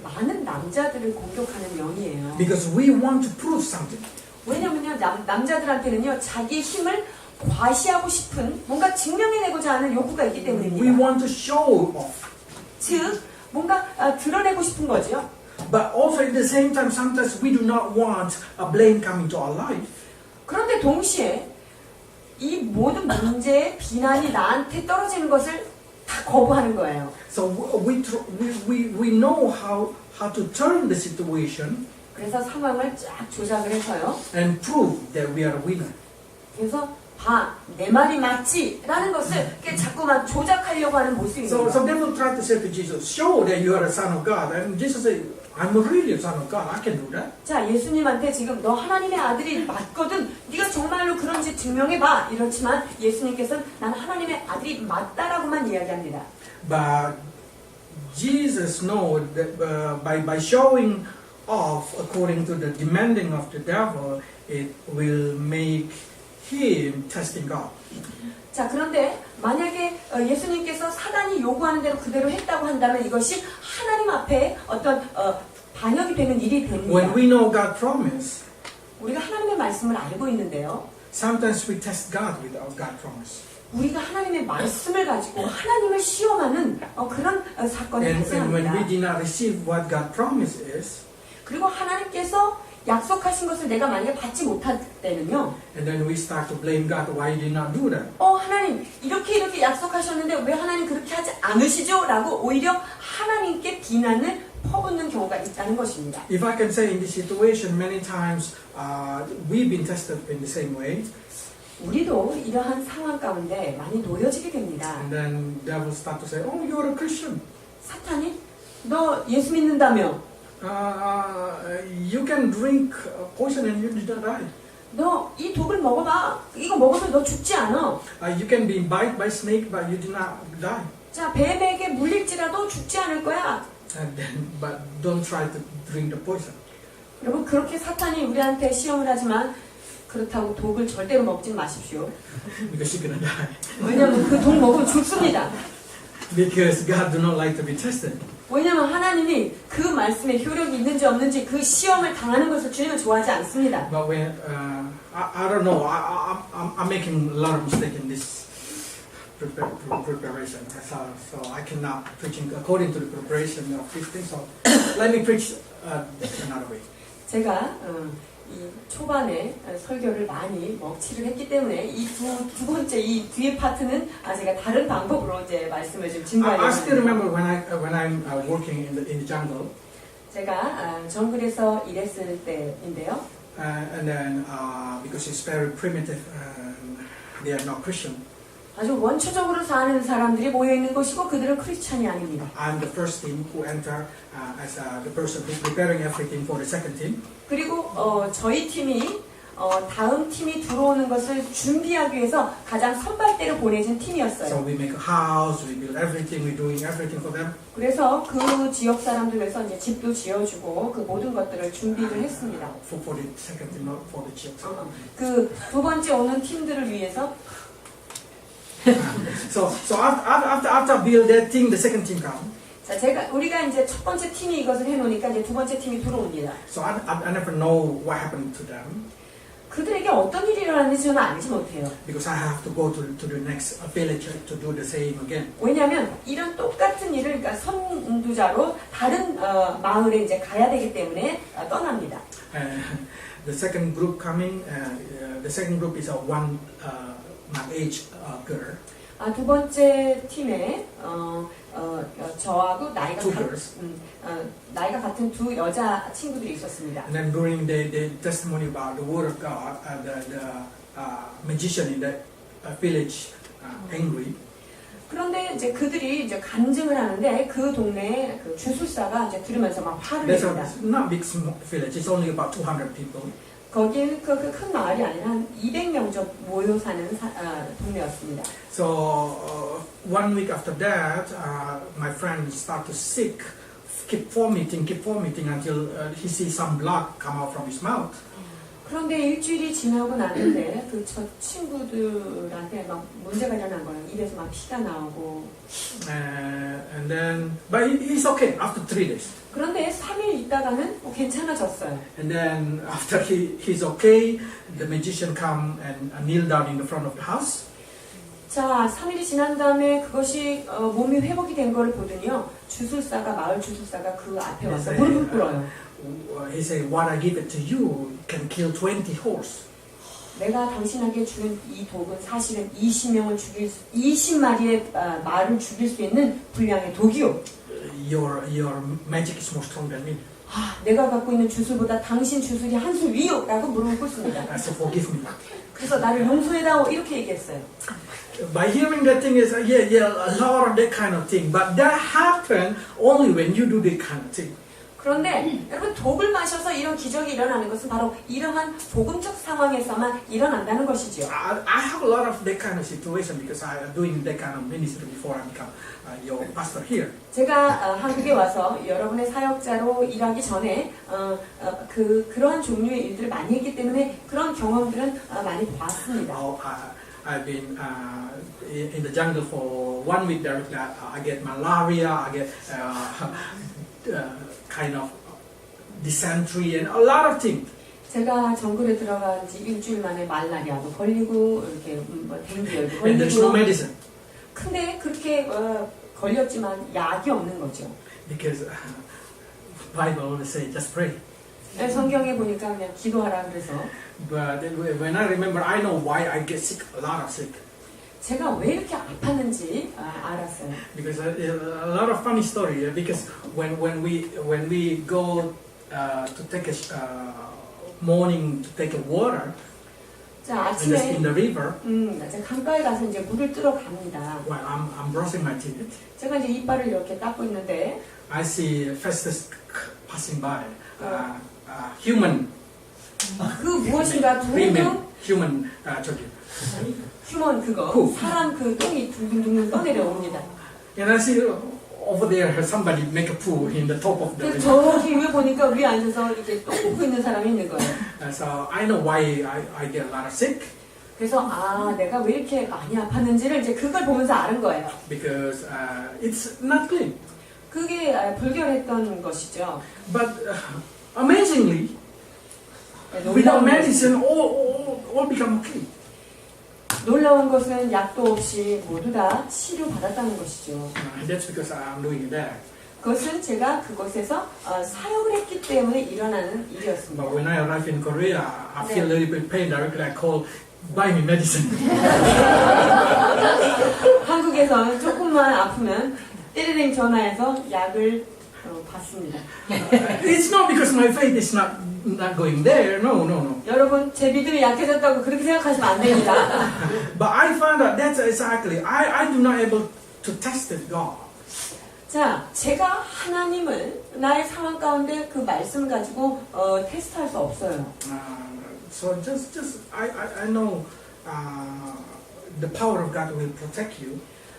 많은 남자들을 공격하는 영이에요. Because we want to prove something. 왜냐면요 남자들한테는요 자기 힘을 과시하고 싶은 뭔가 증명해내고자 하는 욕구가 있기 We 때문입니다. want to show off. 즉 뭔가 드러내고 싶은 거죠. But also at the same time, sometimes we do not want a blame coming to our life. 그런데 동시에 이 모든 문제의 비난이 나한테 떨어지는 것을 다 거부하는 거예요. So we know how to turn the situation 그래서 상황을 쫙 조작을 해서요. and prove that we are a winner. 그래서 내 말이 맞지? 라는 것을 이렇게 자꾸만 조작하려고 하는 모습입니다. So devil tried to say to Jesus, show that you are a son of God. And Jesus said, I'm really a son of God. I can do that. 자, 예수님한테 지금 너 하나님의 아들이 맞거든. 네가 정말로 그런지 증명해봐. 이렇지만 예수님께서는 난 하나님의 아들이 맞다라고만 이야기합니다. But Jesus knows that by showing off according to the demanding of the devil, it will make him testing God. 자, 그런데 만약에 예수님께서 사단이 요구하는 대로 그대로 했다고 한다면 이것이 하나님 앞에 어떤 반역이 되는 일이 됩니다. When we know God promise, 우리가 하나님의 말씀을 알고 있는데요. sometimes we test God without God promise. 우리가 하나님의 말씀을 가지고 하나님을 시험하는 그런 사건이 And when we 발생합니다. did not receive what God promise is, 그리고 하나님께서 약속하신 것을 내가 만약에 받지 못할 때는요. and then we start to blame God, why you did not do that? 하나님 이렇게 약속하셨는데 왜 하나님 그렇게 하지 않으시죠? 라고 오히려 하나님께 비난을 퍼붓는 경우가 있다는 것입니다. If I can say in this situation, many times we've been tested in the same way, 우리도 이러한 상황 가운데 많이 놓여지게 됩니다. and then devil start to say, oh, you're a Christian. 사탄이 너 예수 믿는다며 You can drink poison and you did not die. 너 이 독을 먹어봐. 이거 먹으면 너 죽지 않아. You can be bitten by snake, but you did not die. 자, 뱀에게 물릴지라도 죽지 않을 거야. And then, but don't try to drink the poison. 여러분 그렇게 사탄이 우리한테 시험을 하지만 그렇다고 독을 절대로 먹지 마십시오. Because you're gonna die. 왜냐하면 그 독 먹으면 죽습니다. because God do not like to be tested. 왜냐하면 하나님이 그 말씀에 효력이 있는지 없는지 그 시험을 당하는 것을 주님은 좋아하지 않습니다. But when I don't know, I'm making a lot of mistakes in this preparation. So I cannot preaching according to the preparation of this thing. So let me preach another way. 제가 이 초반에 설교를 많이 먹칠을 했기 때문에 이 두 번째 이 뒤에 파트는 제가 다른 방법으로 이제 말씀을 좀 진도하려고 I still 합니다. remember when I'm working in the jungle, 제가 정글에서 일했을 때인데요. and then because it's very primitive, they are not Christian. 아주 원초적으로 사는 사람들이 모여 있는 것이고 그들은 크리스찬이 아닙니다. I'm the first team who enter as the person who's preparing everything for the second team. 그리고 저희 팀이 다음 팀이 들어오는 것을 준비하기 위해서 가장 선발대로 보내진 So 팀이었어요. we make a house, we build everything, we're doing everything for them. 그래서 그 지역 사람들 위해서 이제 집도 지어주고 그 모든 것들을 준비를 했습니다. For the second team, not for the children. 그 두 번째 오는 팀들을 위해서 So after build that thing, the second team come. 자, 우리가 이제 첫 번째 팀이 이것을 해놓으니까 이제 두 번째 팀이 들어옵니다. So I never know what happened to them 그들에게 어떤 일이 일어났는지 저는 알지 못해요. because I have to go to the next village to do the same again. 왜냐하면 이런 똑같은 일을 그러니까 선두자로 다른 마을에 이제 가야 되기 때문에 떠납니다. The second group coming, the second group is a one my age girl. 두 번째 팀에 저하고 Two girls. 나이가 같은 두 여자 친구들이 있었습니다. And then during the testimony about the word of God, the magician in that village angry. 그런데 이제 그들이 이제 간증을 하는데 그 동네에 그 주술사가 이제 들으면서 막 화를 There's 냅니다. not big small village. It's only about 200 people. 거기는 그 큰 마을이 아니라 한 200명 정도 모여 사는 동네였습니다. So 1 week after that, my friend started sick. Keep vomiting until he sees some blood come out from his mouth. 그런데 일주일이 지나고 나는데 그 저 친구들한테 막 문제가 일어난 거예요. 입에서 막 피가 나오고. And then, but he's okay after 3 days. 그런데 3일 있다가는 괜찮아졌어요. And then after he's okay, the magician come and kneel down in the front of the house. 자, 3일이 지난 다음에 그것이 몸이 회복이 된 거를 보더니요. 마을 주술사가 그 앞에 와서 무릎을 꿇어요. He said, what I give it to you can kill 20 horse. 내가 당신에게 준 이 독은 사실은 20마리의 말을 죽일 수 있는 분량의 독이요. Your magic is more strong than me. 내가 갖고 있는 주술보다 당신 주술이 한 수 위요! 라고 무릎을 꿇습니다. So forgive me. 그래서 나를 용서해다오 이렇게 얘기했어요. By hearing that thing is, a lot of that kind of thing. But that happen only when you do that kind of thing. 그런데 여러분 독을 마셔서 이런 기적이 일어나는 것은 바로 이러한 복음적 상황에서만 일어난다는 것이죠. I have a lot of that kind of situation because I am doing that kind of ministry before I become your pastor here. 제가 한국에 와서 여러분의 사역자로 일하기 전에 그러한 종류의 일들을 많이 했기 때문에 그런 경험들은 많이 봤습니다. I've been in the jungle for 1 week. There, I get malaria. I get kind of dysentery and a lot of things. 제가 정글에 들어간 지 일주일 만에 말라리아도 걸리고 이렇게 댕기열도 And there's no 걸리고. medicine 근데 그렇게 걸렸지만 약이 없는 거죠. because Bible always say just pray. 성경에 보니까 그냥 기도하라 그래서. But when I remember, I know why I get sick, a lot of sick. 제가 왜 이렇게 아팠는지 알았어요. Because a lot of funny story. Because when we go to take a morning to take a water 자, 아침에 in the river, 제가 강가에 가서 이제 물을 뜨러 갑니다. while I'm brushing my teeth, 제가 이제 이빨을 이렇게 닦고 있는데 I see Festus passing by. Human, 그 무엇인가 둥둥 human 저기. 휴먼 그거 후. 사람 그 똥이 둥둥둥 떠내려 옵니다. And I see over there somebody make a poo in the top of the 그래서 river. 저기 위에 보니까 위에 앉아서 이렇게 똥 묻고 있는 사람이 있는 거예요. So I know why I get a lot of sick. 그래서 내가 왜 이렇게 많이 아팠는지를 이제 그걸 보면서 아는 거예요. because it's not clean. 그게 불결했던 것이죠. But amazingly, 네, without 놀라운, medicine, all become clean. 놀라운 것은 약도 없이 모두 다 치료받았다는 것이죠. That's because I'm doing it there. 그것은 제가 그곳에서 사역을 했기 때문에 일어나는 일이었습니다. But when I arrived in Korea, I feel a little bit pain. Directly, I call, buy me medicine. 한국에서는 조금만 아프면 띠리링 전화해서 약을 받습니다. It's not because my faith is not going there. No. 여러분, 제 믿음이 약해졌다고 그렇게 생각하시면 안 됩니다. But I found out that's exactly. I do not able to test it, God. 자, 제가 하나님을 나의 상황 가운데 그 말씀을 가지고 테스트할 수 없어요. So I know the power of God will protect you,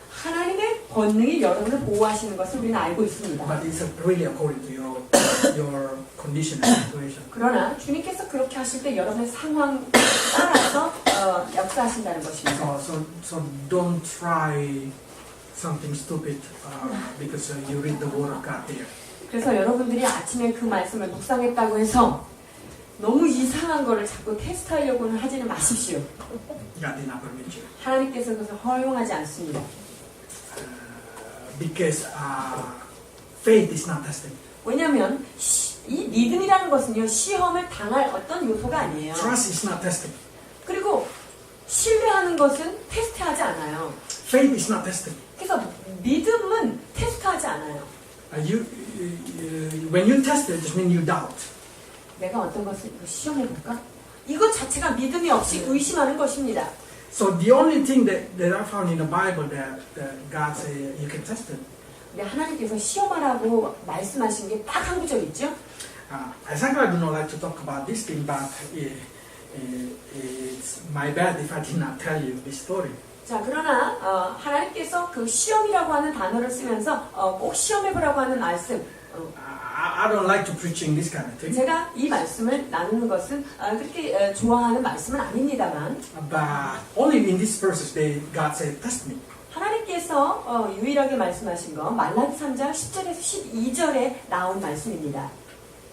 하나님의 권능이 여러분을 보호하시는 것을 우리는 알고 있습니다. but it's really according to your condition and situation. 그러나 주님께서 그렇게 하실 때 여러분의 상황 따라서 역사하신다는 것입니다. So don't try something stupid because you read the word of God there. 그래서 여러분들이 아침에 그 말씀을 묵상했다고 해서 너무 이상한 거를 자꾸 테스트하려고는 하지는 마십시오. God did not permit you. 하나님께서 그것을 허용하지 않습니다. Because faith is not tested. 왜냐하면 이 믿음이라는 것은요, 시험을 당할 어떤 요소가 아니에요. Trust is not tested. 그리고 신뢰하는 것은 테스트하지 않아요. Faith is not tested. 그래서 믿음은 테스트하지 않아요. When you test it, it means you doubt. 내가 어떤 것을 시험해볼까? 이것 자체가 믿음이 없이 의심하는 것입니다. So the only thing that I found in the Bible that God said you can test it. 근데 하나님께서 시험하라고 말씀하신 게 딱 한 구절 있죠? Exactly, I do not like to talk about this thing, but it's my bad if I did not tell you this story. 자, 그러나 하나님께서 그 시험이라고 하는 단어를 쓰면서 꼭 시험해보라고 하는 말씀, I don't like to preaching this kind of thing. 제가 이 말씀을 나누는 것은 그렇게 좋아하는 말씀은 아닙니다만 But only in these verses, God said, test me. 하나님께서 유일하게 말씀하신 건 말라기 3장 10절에서 12절에 나온 말씀입니다.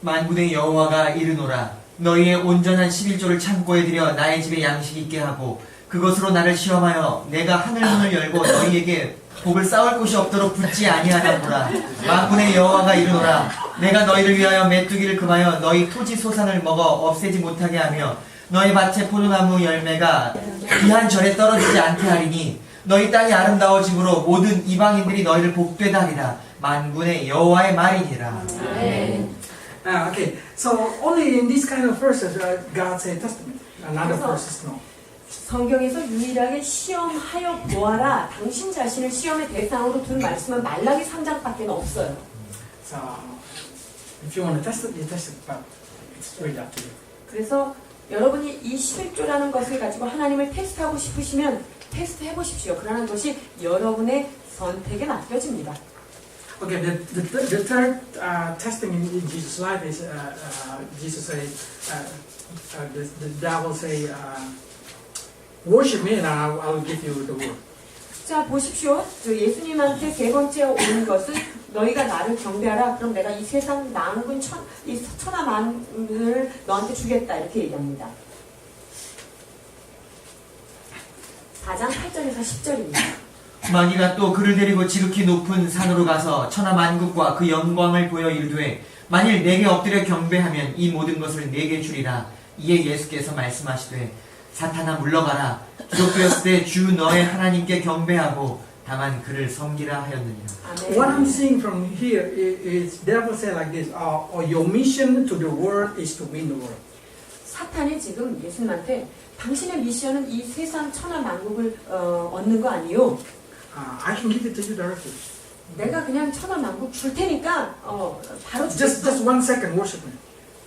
만군의 여호와가 이르노라 너희의 온전한 11조를 창고에 들여 나의 집에 양식 있게 하고 그것으로 나를 시험하여 내가 하늘문을 열고 너희에게 복을 쌓을 곳이 없도록 붙지 아니하나보라. 만군의 여호와가 이르노라 내가 너희를 위하여 메뚜기를 금하여 너희 토지 소산을 먹어 없애지 못하게 하며 너희 밭의 포도나무 열매가 귀한 절에 떨어지지 않게 하리니 너희 땅이 아름다워짐으로 모든 이방인들이 너희를 복되다 하리라. 만군의 여호와의 말이니라. Okay, so only in this kind of verses God said test me. Another verses no. 성경에서 유일하게 시험하여 보아라. 당신 자신을 시험의 대상으로 둔 말씀은 말라기 3장밖에 없어요. So if you want to test it, you test it, but it's really up to you. 그래서 여러분이 이 11조라는 것을 가지고 하나님을 테스트하고 싶으시면 테스트 해보십시오. 그러는 것이 여러분의 선택에 맡겨집니다. Okay, the third testing in Jesus' life is Jesus say, the devil say, worship me and I will give you the word. 자, 보십시오. 예수님한테 세 번째 온 것은 너희가 나를 경배하라. 그럼 내가 이 세상 만군 이 천하 만군을 너한테 주겠다. 이렇게 얘기합니다. 4장 8절에서 10절입니다. 마귀가 또 그를 데리고 지극히 높은 산으로 가서 천하 만국과 그 영광을 보여 이르되 만일 내게 엎드려 경배하면 이 모든 것을 내게 주리라. 이에 예수께서 말씀하시되 사탄아 물러가라. 기록되었을 때 주 너의 하나님께 경배하고 다만 그를 섬기라 하였느니라. What I'm seeing from here is devil say like this, your mission to the world is to win the world. 사탄이 지금 예수님한테 당신의 미션은 이 세상 천하 만국을 얻는 거 아니요? I can give it to you directly. 내가 그냥 천하 만국 줄 테니까 바로 Just 주겠어. 1 second worship me.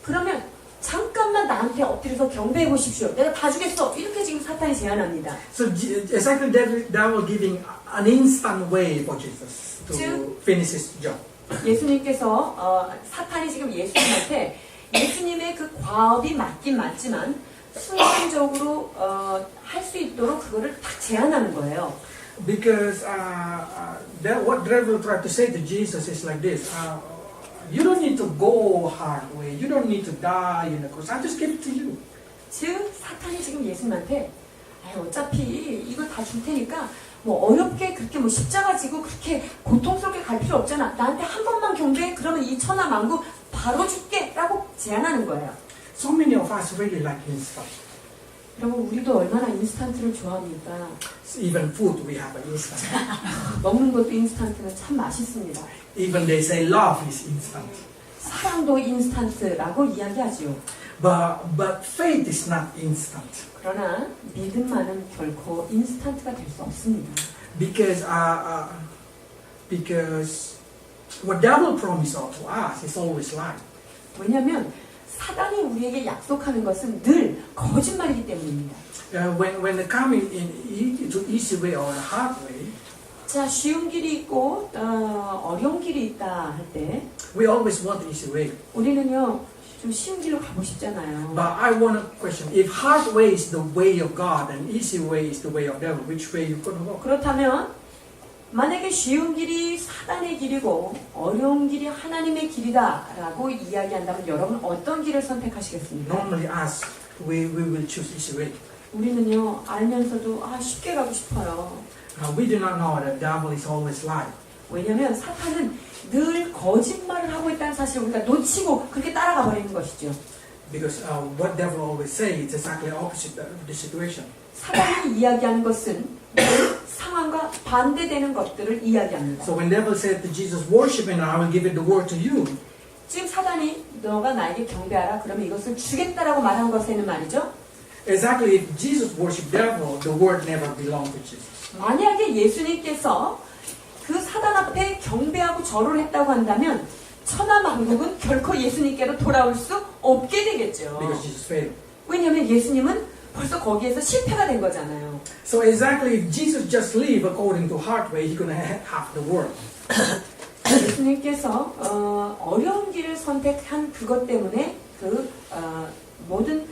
그러면 잠깐만 나한테 엎드려서 경배해 보십시오. 내가 다 주겠어. 이렇게 지금 사탄이 제안합니다. So exactly devil giving an instant way for Jesus to finish his job. 예수님께서 사탄이 지금 예수님한테 예수님의 그 과업이 맞긴 맞지만 순간적으로 할 수 있도록 그거를 딱 제한하는 거예요. Because what the devil tried to say to Jesus is like this. You don't need to go hard way. You don't need to die in the cross. I just give it to you. 즉 사탄이 지금 예수님한테 어차피 이거 다 줄 테니까 뭐 어렵게 그렇게 뭐 십자가 지고 그렇게 고통스럽게 갈 필요 없잖아. 나한테 한 번만 경배해. 그러면 이 천하 만국 바로 줄게 라고 제안하는 거예요. So many of us really like instant. 여러분 우리도 얼마나 인스턴트를 좋아합니까? Even food we have an instant. 먹는 것도 인스턴트는 참 맛있습니다. Even they say love is instant. 사랑도 인스턴트라고 이야기하지요. But faith is not instant. 그러나 믿음만은 결코 인스턴트가 될 수 없습니다. Because what devil promised to us is always lie. 왜냐하면 사단이 우리에게 약속하는 것은 늘 거짓말이기 때문입니다. When they come to easy way or hard way, 자, 쉬운 길이 있고 어려운 길이 있다 할 때 we always want the easy way. 우리는요 좀 쉬운 길로 가고 싶잖아요. But I want to question: if hard way is the way of God and easy way is the way of devil, which way you gonna go? 그렇다면 만약에 쉬운 길이 사단의 길이고 어려운 길이 하나님의 길이다라고 이야기한다면 여러분 어떤 길을 선택하시겠습니까? Normally, us we will choose easy way. 우리는요 알면서도 쉽게 가고 싶어요. We do not know that devil is always lie. 왜냐하면 사탄은 늘 거짓말을 하고 있다는 사실을 우리가 놓치고 그렇게 따라가 버리는 것이죠. Because what devil always say is exactly opposite of the situation. 사단이 이야기하는 것은 늘 상황과 반대되는 것들을 이야기합니다. So when devil said to Jesus, "Worship and I will give it the word to you," 즉 사단이 너가 나에게 경배하라 그러면 이것을 주겠다라고 말한 것에는 말이죠. exactly if Jesus worshiped devil, the word never belonged to Jesus. 만약에 예수님께서 그 사단 앞에 경배하고 절을 했다고 한다면 천하 만국은 결코 예수님께로 돌아올 수 없게 되겠죠. Because Jesus failed. 왜냐하면 예수님은 벌써 거기에서 실패가 된 거잖아요. So exactly if Jesus just live according to heart way, he's gonna have the world. 예수님께서 어려운 길을 선택한 그것 때문에 모든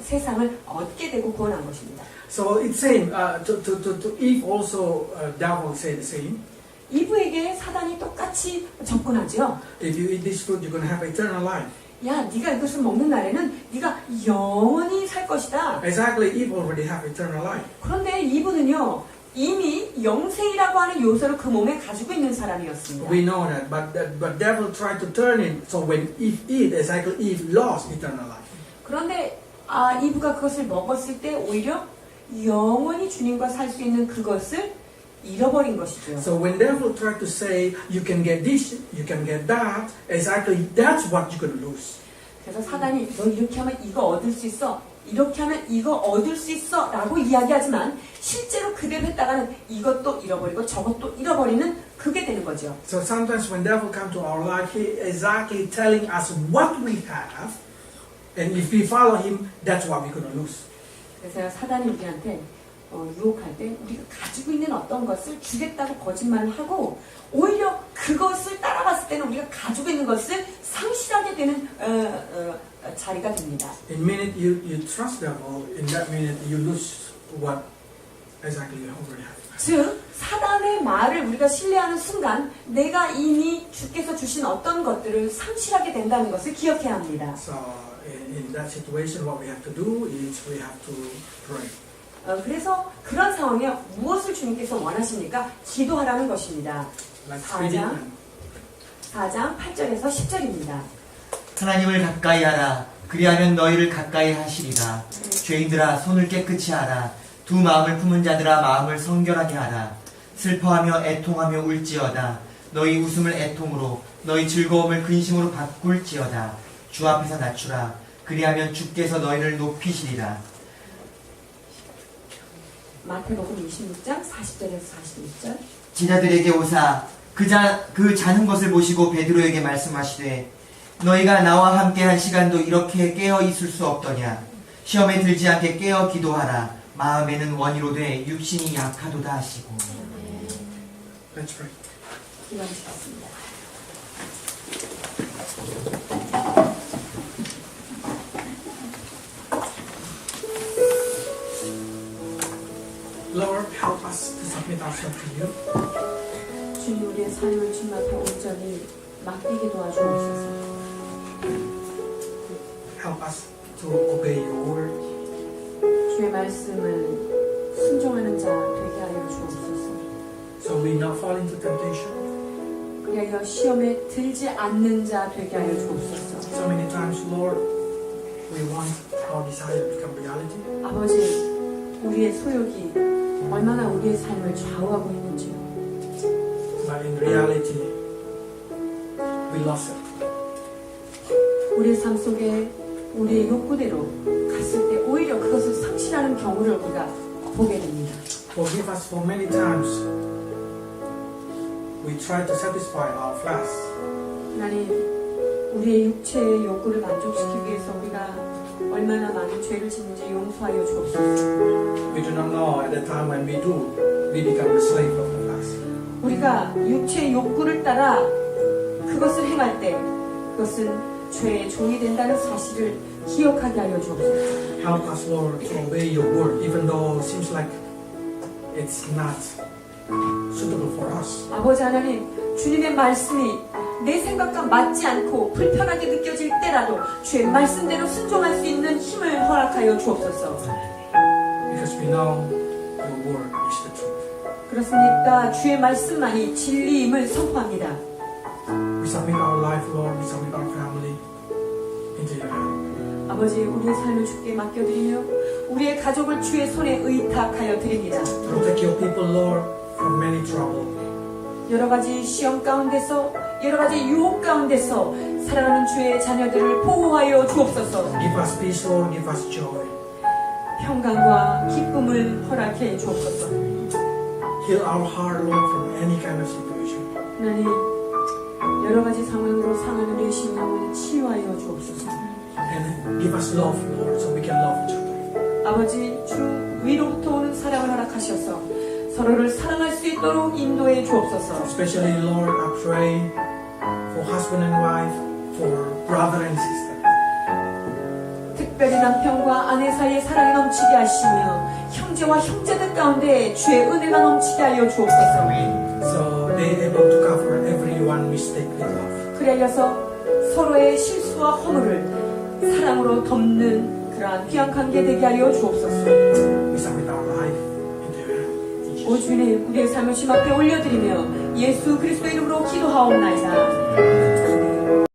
세상을 얻게 되고 구원한 것입니다. So it's same to Eve also. Devil said the same. 이브에게 사단이 똑같이 접근하죠. If you eat this fruit, you're gonna have eternal life. 야, 네가 이것을 먹는 날에는 네가 영원히 살 것이다. Exactly, Eve already have eternal life. 그런데 이브는요 이미 영생이라고 하는 요소를 그 몸에 가지고 있는 사람이었습니다. We know that, but devil tried to turn it. So when Eve eat, exactly Eve lost eternal life. 그런데 이브가 그것을 먹었을 때 오히려 영원히 주님과 살 수 있는 그것을 잃어버린 것이죠. So when devil tried to say you can get this, you can get that, exactly that's what you're gonna lose. 그래서 사단이 너 이렇게 하면 이거 얻을 수 있어, 이렇게 하면 이거 얻을 수 있어 라고 이야기하지만 실제로 그대로 했다가는 이것도 잃어버리고 저것도 잃어버리는 그게 되는 거죠. So sometimes when devil come to our life, he exactly telling us what we have, and if we follow him, that's what we're gonna lose. 그래서 사단이 우리한테 유혹할 때 우리가 가지고 있는 어떤 것을 주겠다고 거짓말을 하고 오히려 그것을 따라갔을 때는 우리가 가지고 있는 것을 상실하게 되는 자리가 됩니다. In minute you trust devil, in that minute you lose what exactly you already have. 즉 사단의 말을 우리가 신뢰하는 순간 내가 이미 주께서 주신 어떤 것들을 상실하게 된다는 것을 기억해야 합니다. So in that situation, what we have to do is we have to pray. 그래서 그런 상황에 무엇을 주님께서 원하십니까? 기도하라는 것입니다. 4장 8절에서 10절입니다. 하나님을 가까이 하라. 그리하면 너희를 가까이 하시리라. 죄인들아 손을 깨끗이 하라. 두 마음을 품은 자들아 마음을 성결하게 하라. 슬퍼하며 애통하며 울지어다. 너희 웃음을 애통으로 너희 즐거움을 근심으로 바꿀지어다. 주 앞에서 낮추라. 그리하면 주께서 너희를 높이시리라. 마태복음 26장 40절에서 46절. 제자들에게 오사 그 자는 것을 보시고 베드로에게 말씀하시되 너희가 나와 함께 한 시간도 이렇게 깨어 있을 수 없더냐. 시험에 들지 않게 깨어 기도하라. 마음에는 원이로되 육신이 약하도다 하시고. Let's pray. 기도하시겠습니다. submit ourselves to you. 주님 우리의 삶을 주님 앞에 온전히 맡기게 도와주옵소서. Help us to obey your word. 주의 말씀을 순종하는 자 되게 하여 주옵소서. So we not fall into temptation. 그리하여 시험에 들지 않는 자 되게 하여 주옵소서. So many times, Lord, we want our desire to become reality. 아버지, 우리의 소욕이 얼마나 우리의 삶을 좌우하고 있는지요. But in reality, we lost it. 우리의 삶 속에 우리의 욕구대로 갔을 때 오히려 그것을 상실하는 경우를 우리가 보게 됩니다. Forgive us for many times we try to satisfy our flesh. 하나님, 우리의 육체의 욕구를 만족시키기 위해서 우리가 얼마나 많은 죄를 짓는지 용서하여 주옵소서. We do not know at the time when we do, we become the slave of the flesh. 우리가 육체의 욕구를 따라 그것을 행할 때 그것은 죄의 종이 된다는 사실을 기억하게 하여 주옵소서. Help us, Lord, to obey your word, even though it seems like it's not suitable for us. 아버지 하나님, 주님의 말씀이 내 생각과 맞지 않고 불편하게 느껴질 때라도 주의 말씀대로 순종할 수 있는 힘을 허락하여 주옵소서. Because we know your word is the truth. 그렇습니까? 주의 말씀만이 진리임을 선포합니다. We submit our life, Lord, we submit our family into your hand. 아버지, 우리의 삶을 주께 맡겨드리며 우리의 가족을 주의 손에 의탁하여 드립니다. Protect your people, Lord, from many trouble. 여러 가지 시험 가운데서 여러 가지 유혹 가운데서 살아가는 주의 자녀들을 보호하여 주옵소서. Give us peace, Lord, give us joy. 평강과 기쁨을 허락해 주옵소서. Heal our heart, Lord, from any kind of situation. 하나님, 여러 가지 상황으로 상하는 우리의 심령을 치유하여 주옵소서. And give us love, Lord, so we can love each other. 아버지, 주 위로부터 오는 사랑을 허락하셔서 서로를 사랑할 수 있도록 인도해 주옵소서. Especially, Lord, I pray for husband and wife, for brother and sister. 특별히 남편과 아내 사이에 사랑이 넘치게 하시며 형제와 형제들 가운데 주의 은혜가 넘치게 하여 주옵소서. So they able to cover every one mistake with love. 그리하여서 서로의 실수와 허물을 사랑으로 덮는 그러한 귀한 관계 되게 하여 주옵소서. We submit our life into your hand. 오 주님, 우리의 삶을 주님 앞에 올려드리며 예수 그리스도 이름으로 기도하옵나이다.